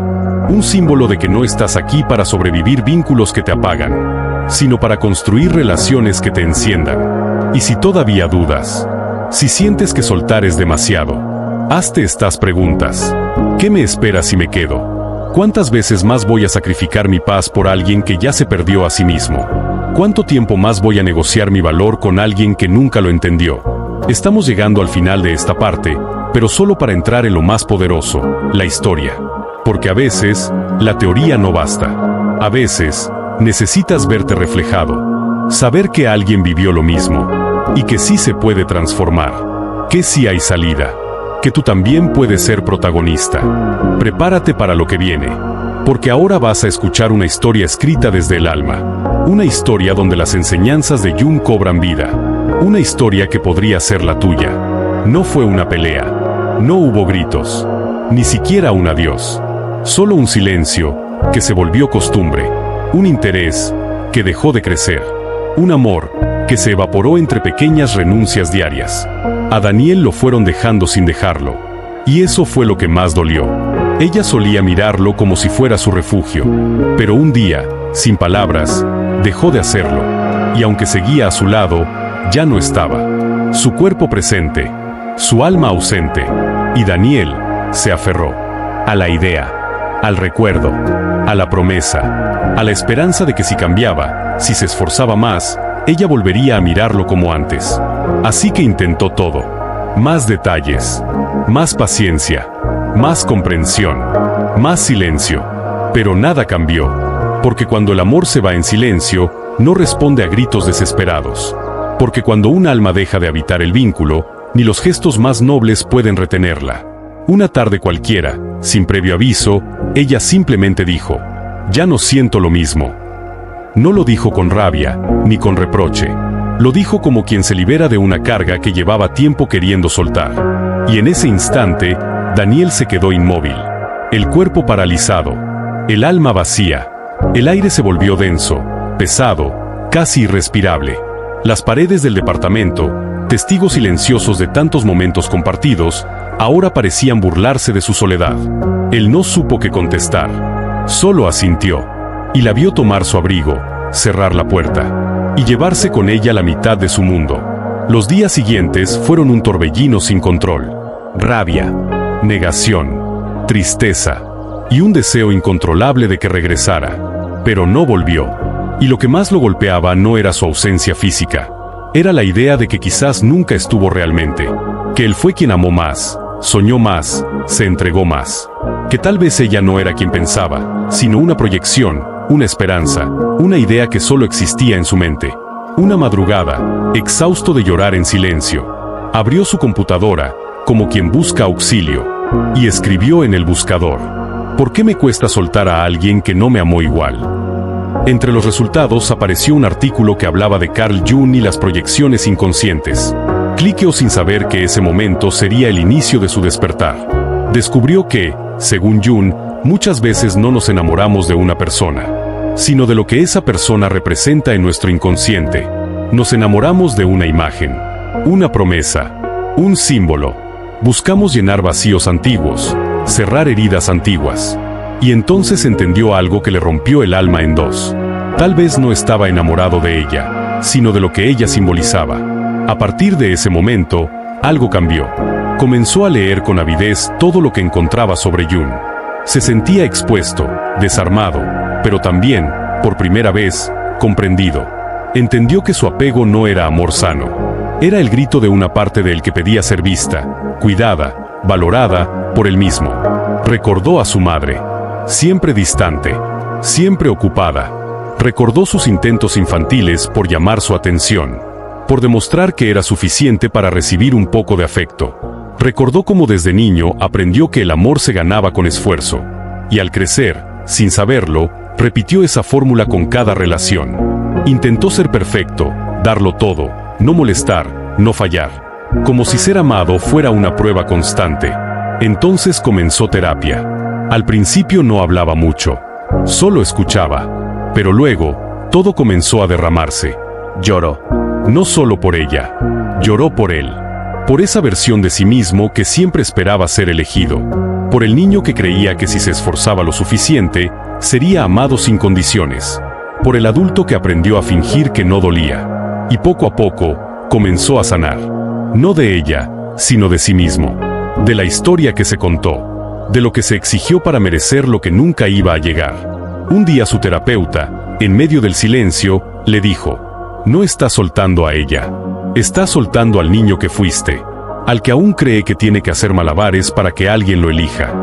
un símbolo de que no estás aquí para sobrevivir vínculos que te apagan, sino para construir relaciones que te enciendan. Y si todavía dudas, si sientes que soltar es demasiado, hazte estas preguntas. ¿Qué me espera si me quedo? ¿Cuántas veces más voy a sacrificar mi paz por alguien que ya se perdió a sí mismo? ¿Cuánto tiempo más voy a negociar mi valor con alguien que nunca lo entendió? Estamos llegando al final de esta parte, pero solo para entrar en lo más poderoso, la historia. Porque a veces, la teoría no basta. A veces, necesitas verte reflejado. Saber que alguien vivió lo mismo. Y que sí se puede transformar. Que sí hay salida. Que tú también puedes ser protagonista. Prepárate para lo que viene. Porque ahora vas a escuchar una historia escrita desde el alma. Una historia donde las enseñanzas de Jung cobran vida. Una historia que podría ser la tuya. No fue una pelea. No hubo gritos. Ni siquiera un adiós. Solo un silencio que se volvió costumbre. Un interés que dejó de crecer. Un amor que se evaporó entre pequeñas renuncias diarias. A Daniel lo fueron dejando sin dejarlo. Y eso fue lo que más dolió. Ella solía mirarlo como si fuera su refugio. Pero un día, sin palabras, dejó de hacerlo. Y aunque seguía a su lado, ya no estaba. Su cuerpo presente, su alma ausente. Y Daniel se aferró a la idea, al recuerdo, a la promesa, a la esperanza de que si cambiaba, si se esforzaba más, ella volvería a mirarlo como antes. Así que intentó todo. Más detalles, más paciencia, más comprensión, más silencio. Pero nada cambió, porque cuando el amor se va en silencio, no responde a gritos desesperados. Porque cuando un alma deja de habitar el vínculo, ni los gestos más nobles pueden retenerla. Una tarde cualquiera, sin previo aviso, ella simplemente dijo: ya no siento lo mismo. No lo dijo con rabia, ni con reproche. Lo dijo como quien se libera de una carga que llevaba tiempo queriendo soltar. Y en ese instante, Daniel se quedó inmóvil. El cuerpo paralizado, el alma vacía. El aire se volvió denso, pesado, casi irrespirable. Las paredes del departamento, testigos silenciosos de tantos momentos compartidos, ahora parecían burlarse de su soledad. Él no supo qué contestar. Solo asintió. Y la vio tomar su abrigo, cerrar la puerta, y llevarse con ella la mitad de su mundo. Los días siguientes fueron un torbellino sin control. Rabia, negación, tristeza, y un deseo incontrolable de que regresara. Pero no volvió. Y lo que más lo golpeaba no era su ausencia física. Era la idea de que quizás nunca estuvo realmente. Que él fue quien amó más, soñó más, se entregó más. Que tal vez ella no era quien pensaba, sino una proyección, una esperanza, una idea que solo existía en su mente. Una madrugada, exhausto de llorar en silencio, abrió su computadora, como quien busca auxilio, y escribió en el buscador: ¿por qué me cuesta soltar a alguien que no me amó igual? Entre los resultados apareció un artículo que hablaba de Carl Jung y las proyecciones inconscientes. Cliqueó sin saber que ese momento sería el inicio de su despertar. Descubrió que, según Jung, muchas veces no nos enamoramos de una persona, sino de lo que esa persona representa en nuestro inconsciente. Nos enamoramos de una imagen, una promesa, un símbolo. Buscamos llenar vacíos antiguos, cerrar heridas antiguas. Y entonces entendió algo que le rompió el alma en dos. Tal vez no estaba enamorado de ella, sino de lo que ella simbolizaba. A partir de ese momento, algo cambió. Comenzó a leer con avidez todo lo que encontraba sobre Jung. Se sentía expuesto, desarmado, pero también, por primera vez, comprendido. Entendió que su apego no era amor sano. Era el grito de una parte de él que pedía ser vista, cuidada, valorada, por él mismo. Recordó a su madre. Siempre distante, siempre ocupada. Recordó sus intentos infantiles por llamar su atención, por demostrar que era suficiente para recibir un poco de afecto. Recordó cómo desde niño aprendió que el amor se ganaba con esfuerzo, y al crecer, sin saberlo, repitió esa fórmula con cada relación. Intentó ser perfecto, darlo todo, no molestar, no fallar. Como si ser amado fuera una prueba constante. Entonces comenzó terapia. Al principio no hablaba mucho, solo escuchaba. Pero luego, todo comenzó a derramarse. Lloró. No solo por ella, lloró por él. Por esa versión de sí mismo que siempre esperaba ser elegido. Por el niño que creía que si se esforzaba lo suficiente, sería amado sin condiciones. Por el adulto que aprendió a fingir que no dolía. Y poco a poco, comenzó a sanar. No de ella, sino de sí mismo. De la historia que se contó. De lo que se exigió para merecer lo que nunca iba a llegar. Un día su terapeuta, en medio del silencio, le dijo: no estás soltando a ella. Estás soltando al niño que fuiste. Al que aún cree que tiene que hacer malabares para que alguien lo elija.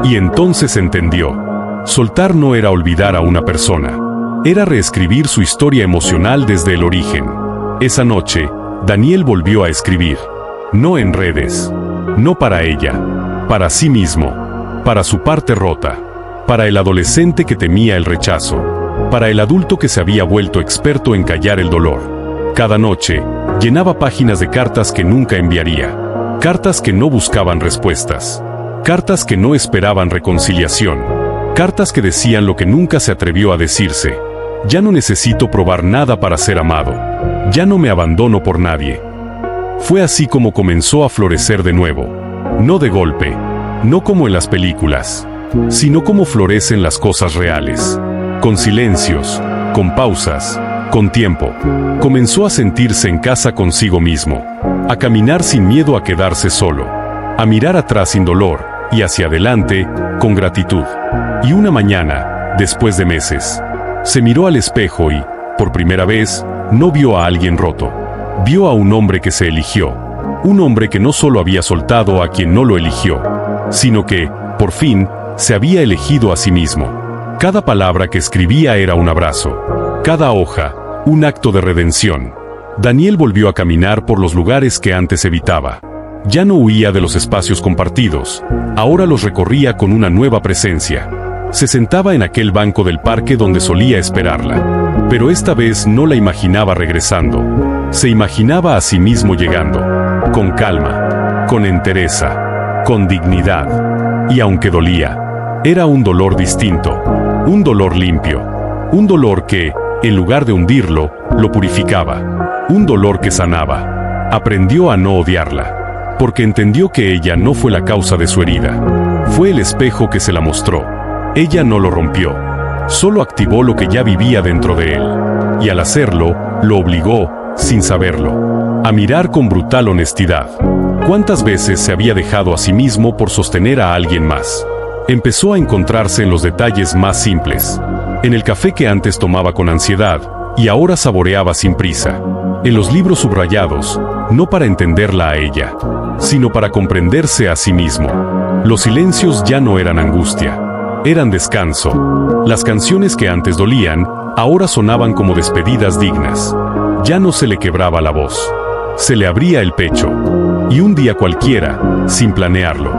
Y entonces entendió. Soltar no era olvidar a una persona. Era reescribir su historia emocional desde el origen. Esa noche, Daniel volvió a escribir. No en redes. No para ella. Para sí mismo. Para su parte rota. Para el adolescente que temía el rechazo. Para el adulto que se había vuelto experto en callar el dolor. Cada noche, llenaba páginas de cartas que nunca enviaría. Cartas que no buscaban respuestas. Cartas que no esperaban reconciliación. Cartas que decían lo que nunca se atrevió a decirse. Ya no necesito probar nada para ser amado. Ya no me abandono por nadie. Fue así como comenzó a florecer de nuevo. No de golpe. No como en las películas. Sino como florecen las cosas reales. Con silencios, con pausas, con tiempo. Comenzó a sentirse en casa consigo mismo. A caminar sin miedo a quedarse solo. A mirar atrás sin dolor, y hacia adelante, con gratitud. Y una mañana, después de meses, se miró al espejo y, por primera vez, no vio a alguien roto. Vio a un hombre que se eligió. Un hombre que no solo había soltado a quien no lo eligió, sino que, por fin, se había elegido a sí mismo. Cada palabra que escribía era un abrazo. Cada hoja, un acto de redención. Daniel volvió a caminar por los lugares que antes evitaba. Ya no huía de los espacios compartidos, ahora los recorría con una nueva presencia. Se sentaba en aquel banco del parque donde solía esperarla. Pero esta vez no la imaginaba regresando. Se imaginaba a sí mismo llegando. Con calma, con entereza, con dignidad. Y aunque dolía, era un dolor distinto. Un dolor limpio. Un dolor que, en lugar de hundirlo, lo purificaba. Un dolor que sanaba. Aprendió a no odiarla. Porque entendió que ella no fue la causa de su herida. Fue el espejo que se la mostró. Ella no lo rompió. Solo activó lo que ya vivía dentro de él. Y al hacerlo, lo obligó, sin saberlo, a mirar con brutal honestidad. ¿Cuántas veces se había dejado a sí mismo por sostener a alguien más? Empezó a encontrarse en los detalles más simples. En el café que antes tomaba con ansiedad, y ahora saboreaba sin prisa. En los libros subrayados, no para entenderla a ella, sino para comprenderse a sí mismo. Los silencios ya no eran angustia, eran descanso. Las canciones que antes dolían, ahora sonaban como despedidas dignas. Ya no se le quebraba la voz, se le abría el pecho. Y un día cualquiera, sin planearlo,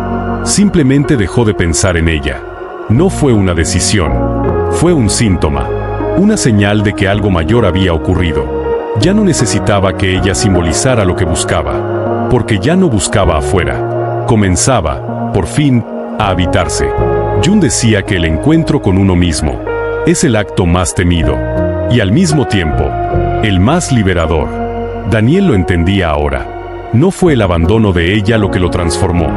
simplemente dejó de pensar en ella. No fue una decisión, fue un síntoma, una señal de que algo mayor había ocurrido. Ya no necesitaba que ella simbolizara lo que buscaba, porque ya no buscaba afuera. Comenzaba, por fin, a habitarse. Jung decía que el encuentro con uno mismo es el acto más temido, y al mismo tiempo, el más liberador. Daniel lo entendía ahora. No fue el abandono de ella lo que lo transformó.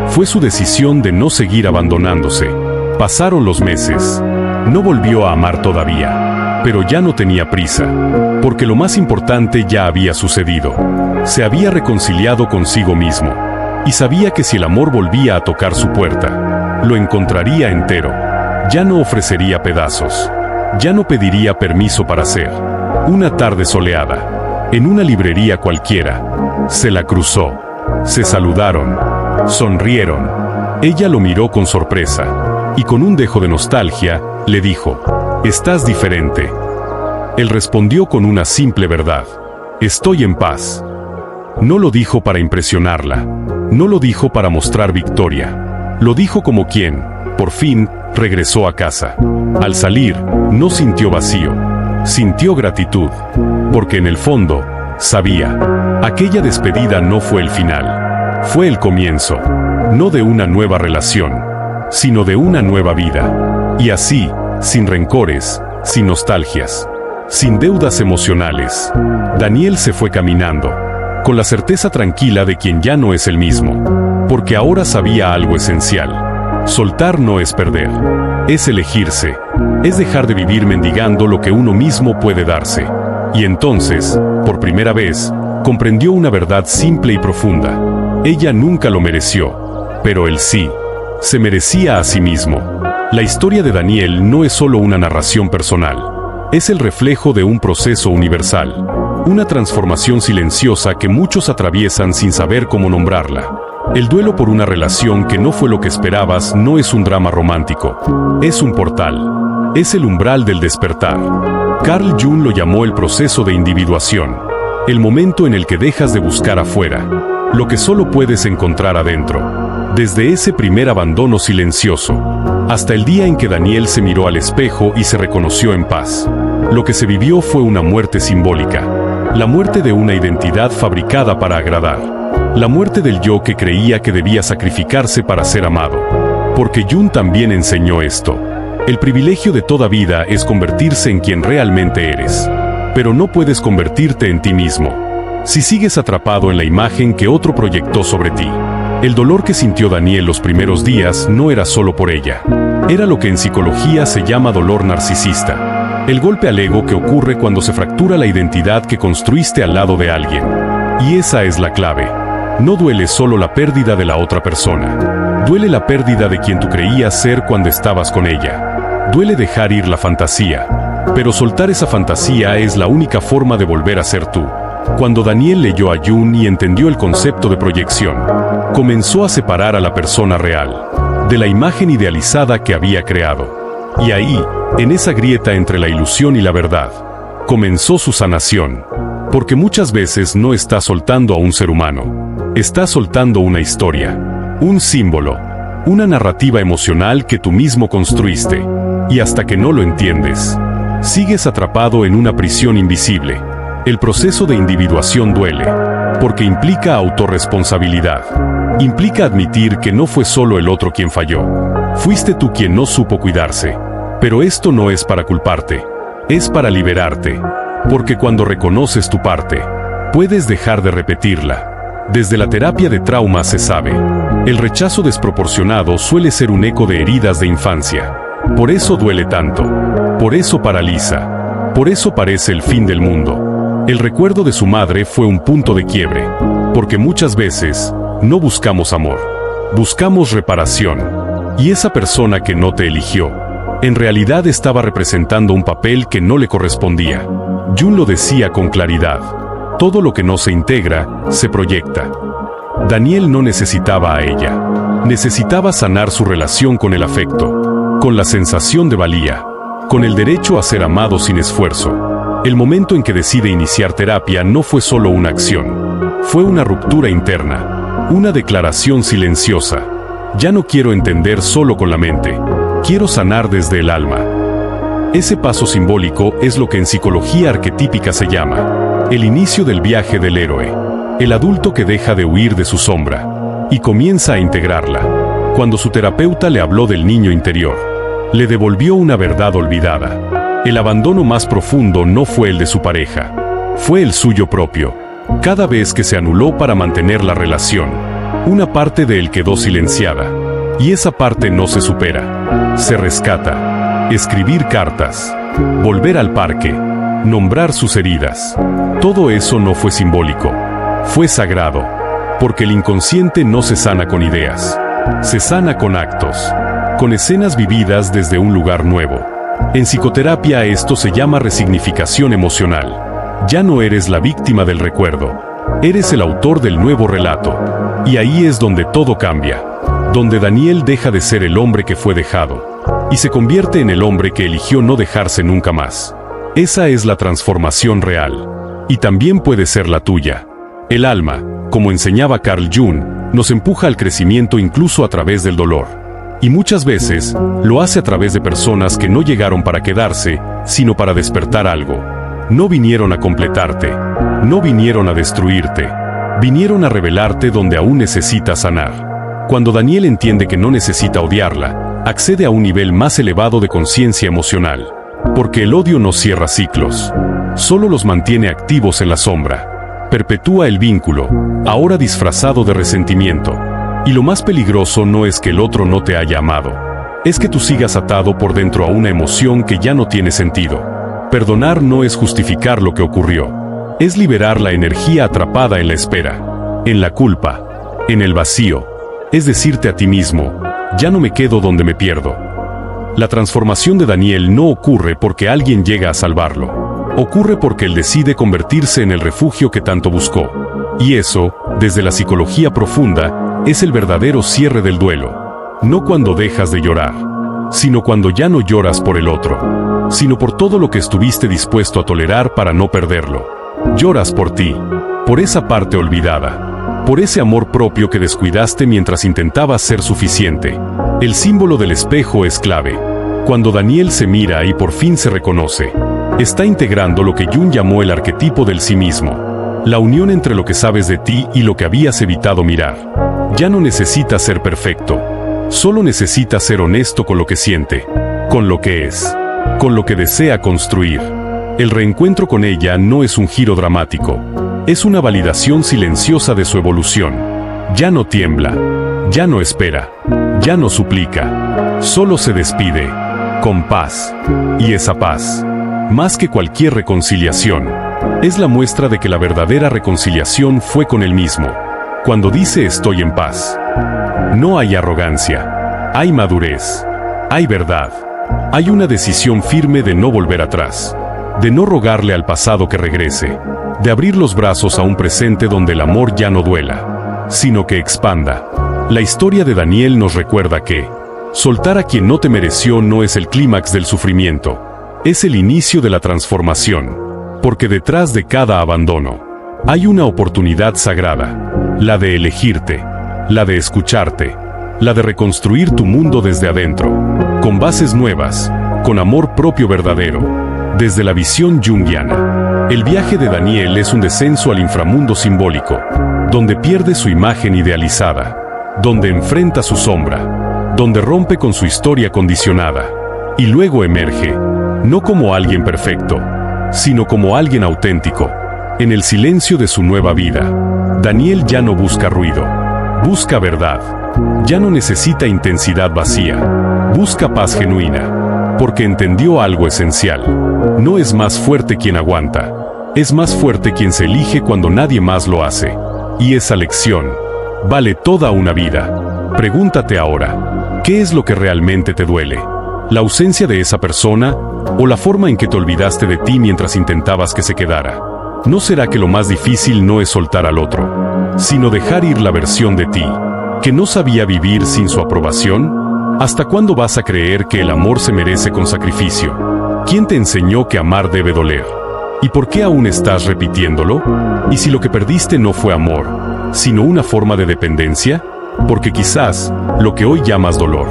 Fue su decisión de no seguir abandonándose. Pasaron los meses. No volvió a amar todavía, pero ya no tenía prisa, porque lo más importante ya había sucedido. Se había reconciliado consigo mismo, y sabía que si el amor volvía a tocar su puerta, lo encontraría entero. Ya no ofrecería pedazos. Ya no pediría permiso para ser. Una tarde soleada, en una librería cualquiera, se la cruzó. Se saludaron. Sonrieron. Ella lo miró con sorpresa, y con un dejo de nostalgia, le dijo: «Estás diferente». Él respondió con una simple verdad: «Estoy en paz». No lo dijo para impresionarla. No lo dijo para mostrar victoria. Lo dijo como quien, Por fin, regresó a casa. Al salir, no sintió vacío, sintió gratitud, porque en el fondo, sabía, aquella despedida no fue el final, fue el comienzo, no de una nueva relación, sino de una nueva vida. Y así, sin rencores, sin nostalgias, sin deudas emocionales, Daniel se fue caminando, con la certeza tranquila de quien ya no es el mismo, porque ahora sabía algo esencial. Soltar no es perder, es elegirse, es dejar de vivir mendigando lo que uno mismo puede darse. Y entonces, por primera vez, comprendió una verdad simple y profunda. Ella nunca lo mereció, pero él sí, se merecía a sí mismo. La historia de Daniel no es solo una narración personal, es el reflejo de un proceso universal, una transformación silenciosa que muchos atraviesan sin saber cómo nombrarla. El duelo por una relación que no fue lo que esperabas no es un drama romántico, es un portal, es el umbral del despertar. Carl Jung lo llamó el proceso de individuación, el momento en el que dejas de buscar afuera lo que solo puedes encontrar adentro. Desde ese primer abandono silencioso, hasta el día en que Daniel se miró al espejo y se reconoció en paz, lo que se vivió fue una muerte simbólica, la muerte de una identidad fabricada para agradar. La muerte del yo que creía que debía sacrificarse para ser amado. Porque Jung también enseñó esto. El privilegio de toda vida es convertirse en quien realmente eres. Pero no puedes convertirte en ti mismo si sigues atrapado en la imagen que otro proyectó sobre ti. El dolor que sintió Daniel los primeros días no era solo por ella. Era lo que en psicología se llama dolor narcisista. El golpe al ego que ocurre cuando se fractura la identidad que construiste al lado de alguien. Y esa es la clave. No duele solo la pérdida de la otra persona. Duele la pérdida de quien tú creías ser cuando estabas con ella. Duele dejar ir la fantasía. Pero soltar esa fantasía es la única forma de volver a ser tú. Cuando Daniel leyó a Jung y entendió el concepto de proyección, comenzó a separar a la persona real de la imagen idealizada que había creado. Y ahí, en esa grieta entre la ilusión y la verdad, comenzó su sanación. Porque muchas veces no estás soltando a un ser humano, estás soltando una historia, un símbolo, una narrativa emocional que tú mismo construiste. Y hasta que no lo entiendes, sigues atrapado en una prisión invisible. El proceso de individuación duele, porque implica autorresponsabilidad. Implica admitir que no fue solo el otro quien falló. Fuiste tú quien no supo cuidarse. Pero esto no es para culparte, es para liberarte. Porque cuando reconoces tu parte, puedes dejar de repetirla. Desde la terapia de trauma se sabe, el rechazo desproporcionado suele ser un eco de heridas de infancia. Por eso duele tanto, por eso paraliza, por eso parece el fin del mundo. El recuerdo de su madre fue un punto de quiebre, porque muchas veces no buscamos amor, buscamos reparación. Y esa persona que no te eligió, en realidad estaba representando un papel que no le correspondía. Jung lo decía con claridad: todo lo que no se integra, se proyecta. Daniel no necesitaba a ella, necesitaba sanar su relación con el afecto, con la sensación de valía, con el derecho a ser amado sin esfuerzo. El momento en que decide iniciar terapia no fue solo una acción, fue una ruptura interna, una declaración silenciosa. Ya no quiero entender solo con la mente, quiero sanar desde el alma. Ese paso simbólico es lo que en psicología arquetípica se llama el inicio del viaje del héroe, el adulto que deja de huir de su sombra y comienza a integrarla. Cuando su terapeuta le habló del niño interior, le devolvió una verdad olvidada. El abandono más profundo no fue el de su pareja, fue el suyo propio. Cada vez que se anuló para mantener la relación, una parte de él quedó silenciada. Y esa parte no se supera, se rescata. Escribir cartas, volver al parque, nombrar sus heridas. Todo eso no fue simbólico, fue sagrado. Porque el inconsciente no se sana con ideas, se sana con actos, con escenas vividas desde un lugar nuevo. En psicoterapia esto se llama resignificación emocional. Ya no eres la víctima del recuerdo, eres el autor del nuevo relato. Y ahí es donde todo cambia, donde Daniel deja de ser el hombre que fue dejado, y se convierte en el hombre que eligió no dejarse nunca más. Esa es la transformación real, y también puede ser la tuya. El alma, como enseñaba Carl Jung, nos empuja al crecimiento incluso a través del dolor. Y muchas veces, lo hace a través de personas que no llegaron para quedarse, sino para despertar algo. No vinieron a completarte. No vinieron a destruirte. Vinieron a revelarte donde aún necesitas sanar. Cuando Daniel entiende que no necesita odiarla, accede a un nivel más elevado de conciencia emocional. Porque el odio no cierra ciclos. Solo los mantiene activos en la sombra. Perpetúa el vínculo, ahora disfrazado de resentimiento. Y lo más peligroso no es que el otro no te haya amado. Es que tú sigas atado por dentro a una emoción que ya no tiene sentido. Perdonar no es justificar lo que ocurrió. Es liberar la energía atrapada en la espera, en la culpa, en el vacío. Es decirte a ti mismo, ya no me quedo donde me pierdo. La transformación de Daniel no ocurre porque alguien llega a salvarlo. Ocurre porque él decide convertirse en el refugio que tanto buscó. Y eso, desde la psicología profunda, es el verdadero cierre del duelo. No cuando dejas de llorar, sino cuando ya no lloras por el otro, sino por todo lo que estuviste dispuesto a tolerar para no perderlo. Lloras por ti, por esa parte olvidada, por ese amor propio que descuidaste mientras intentabas ser suficiente. El símbolo del espejo es clave. Cuando Daniel se mira y por fin se reconoce, está integrando lo que Jung llamó el arquetipo del sí mismo, la unión entre lo que sabes de ti y lo que habías evitado mirar. Ya no necesita ser perfecto, solo necesita ser honesto con lo que siente, con lo que es, con lo que desea construir. El reencuentro con ella no es un giro dramático, es una validación silenciosa de su evolución. Ya no tiembla, ya no espera, ya no suplica, solo se despide, con paz. Y esa paz, más que cualquier reconciliación, es la muestra de que la verdadera reconciliación fue con él mismo. Cuando dice estoy en paz, no hay arrogancia, hay madurez, hay verdad, hay una decisión firme de no volver atrás, de no rogarle al pasado que regrese, de abrir los brazos a un presente donde el amor ya no duela, sino que expanda. La historia de Daniel nos recuerda que soltar a quien no te mereció no es el clímax del sufrimiento, es el inicio de la transformación, porque detrás de cada abandono hay una oportunidad sagrada. La de elegirte, la de escucharte, la de reconstruir tu mundo desde adentro, con bases nuevas, con amor propio verdadero, desde la visión junguiana. El viaje de Daniel es un descenso al inframundo simbólico, donde pierde su imagen idealizada, donde enfrenta su sombra, donde rompe con su historia condicionada, y luego emerge, no como alguien perfecto, sino como alguien auténtico, en el silencio de su nueva vida. Daniel ya no busca ruido, busca verdad. Ya no necesita intensidad vacía, busca paz genuina, porque entendió algo esencial. No es más fuerte quien aguanta, es más fuerte quien se elige cuando nadie más lo hace. Y esa lección vale toda una vida. Pregúntate ahora, ¿qué es lo que realmente te duele? ¿La ausencia de esa persona o la forma en que te olvidaste de ti mientras intentabas que se quedara? ¿No será que lo más difícil no es soltar al otro, sino dejar ir la versión de ti, que no sabía vivir sin su aprobación? ¿Hasta cuándo vas a creer que el amor se merece con sacrificio? ¿Quién te enseñó que amar debe doler? ¿Y por qué aún estás repitiéndolo? ¿Y si lo que perdiste no fue amor, sino una forma de dependencia? Porque quizás, lo que hoy llamas dolor,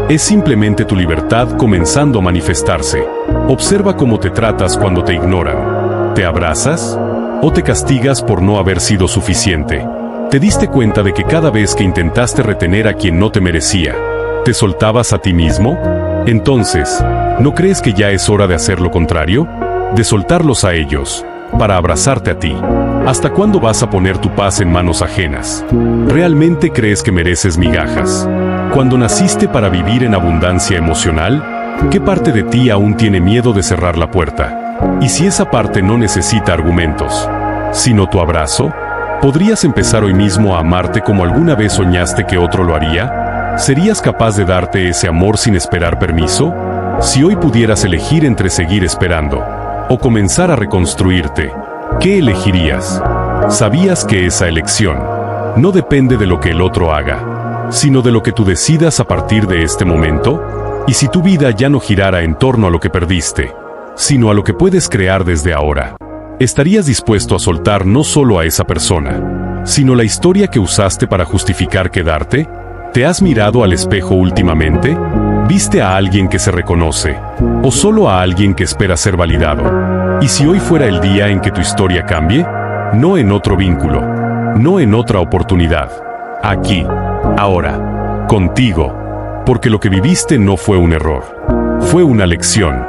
es simplemente tu libertad comenzando a manifestarse. Observa cómo te tratas cuando te ignoran. ¿Te abrazas? ¿O te castigas por no haber sido suficiente? ¿Te diste cuenta de que cada vez que intentaste retener a quien no te merecía, te soltabas a ti mismo? Entonces, ¿no crees que ya es hora de hacer lo contrario? De soltarlos a ellos, para abrazarte a ti. ¿Hasta cuándo vas a poner tu paz en manos ajenas? ¿Realmente crees que mereces migajas? Cuando naciste para vivir en abundancia emocional, ¿qué parte de ti aún tiene miedo de cerrar la puerta? Y si esa parte no necesita argumentos, sino tu abrazo, ¿podrías empezar hoy mismo a amarte como alguna vez soñaste que otro lo haría? ¿Serías capaz de darte ese amor sin esperar permiso? Si hoy pudieras elegir entre seguir esperando o comenzar a reconstruirte, ¿qué elegirías? ¿Sabías que esa elección no depende de lo que el otro haga, sino de lo que tú decidas a partir de este momento? ¿Y si tu vida ya no girara en torno a lo que perdiste, sino a lo que puedes crear desde ahora? ¿Estarías dispuesto a soltar no solo a esa persona, sino la historia que usaste para justificar quedarte? ¿Te has mirado al espejo últimamente? ¿Viste a alguien que se reconoce? ¿O solo a alguien que espera ser validado? ¿Y si hoy fuera el día en que tu historia cambie? No en otro vínculo, no en otra oportunidad. Aquí, ahora, contigo. Porque lo que viviste no fue un error. Fue una lección.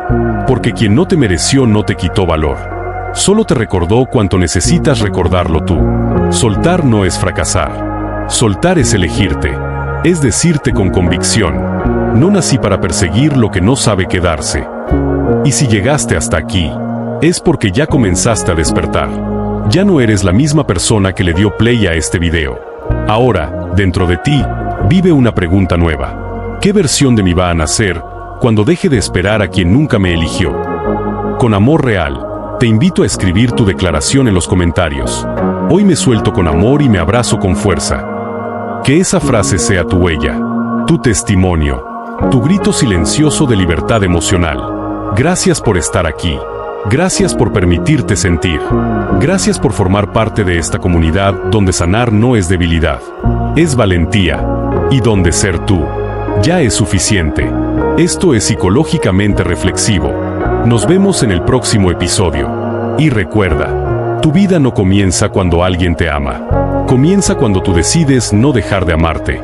Porque quien no te mereció no te quitó valor. Solo te recordó cuanto necesitas recordarlo tú. Soltar no es fracasar. Soltar es elegirte. Es decirte con convicción: no nací para perseguir lo que no sabe quedarse. Y si llegaste hasta aquí, es porque ya comenzaste a despertar. Ya no eres la misma persona que le dio play a este video. Ahora, dentro de ti, vive una pregunta nueva. ¿Qué versión de mí va a nacer cuando deje de esperar a quien nunca me eligió? Con amor real, te invito a escribir tu declaración en los comentarios. Hoy me suelto con amor y me abrazo con fuerza. Que esa frase sea tu huella, tu testimonio, tu grito silencioso de libertad emocional. Gracias por estar aquí. Gracias por permitirte sentir. Gracias por formar parte de esta comunidad donde sanar no es debilidad, es valentía. Y donde ser tú ya es suficiente. Esto es Psicológicamente Reflexivo. Nos vemos en el próximo episodio. Y recuerda, tu vida no comienza cuando alguien te ama. Comienza cuando tú decides no dejar de amarte.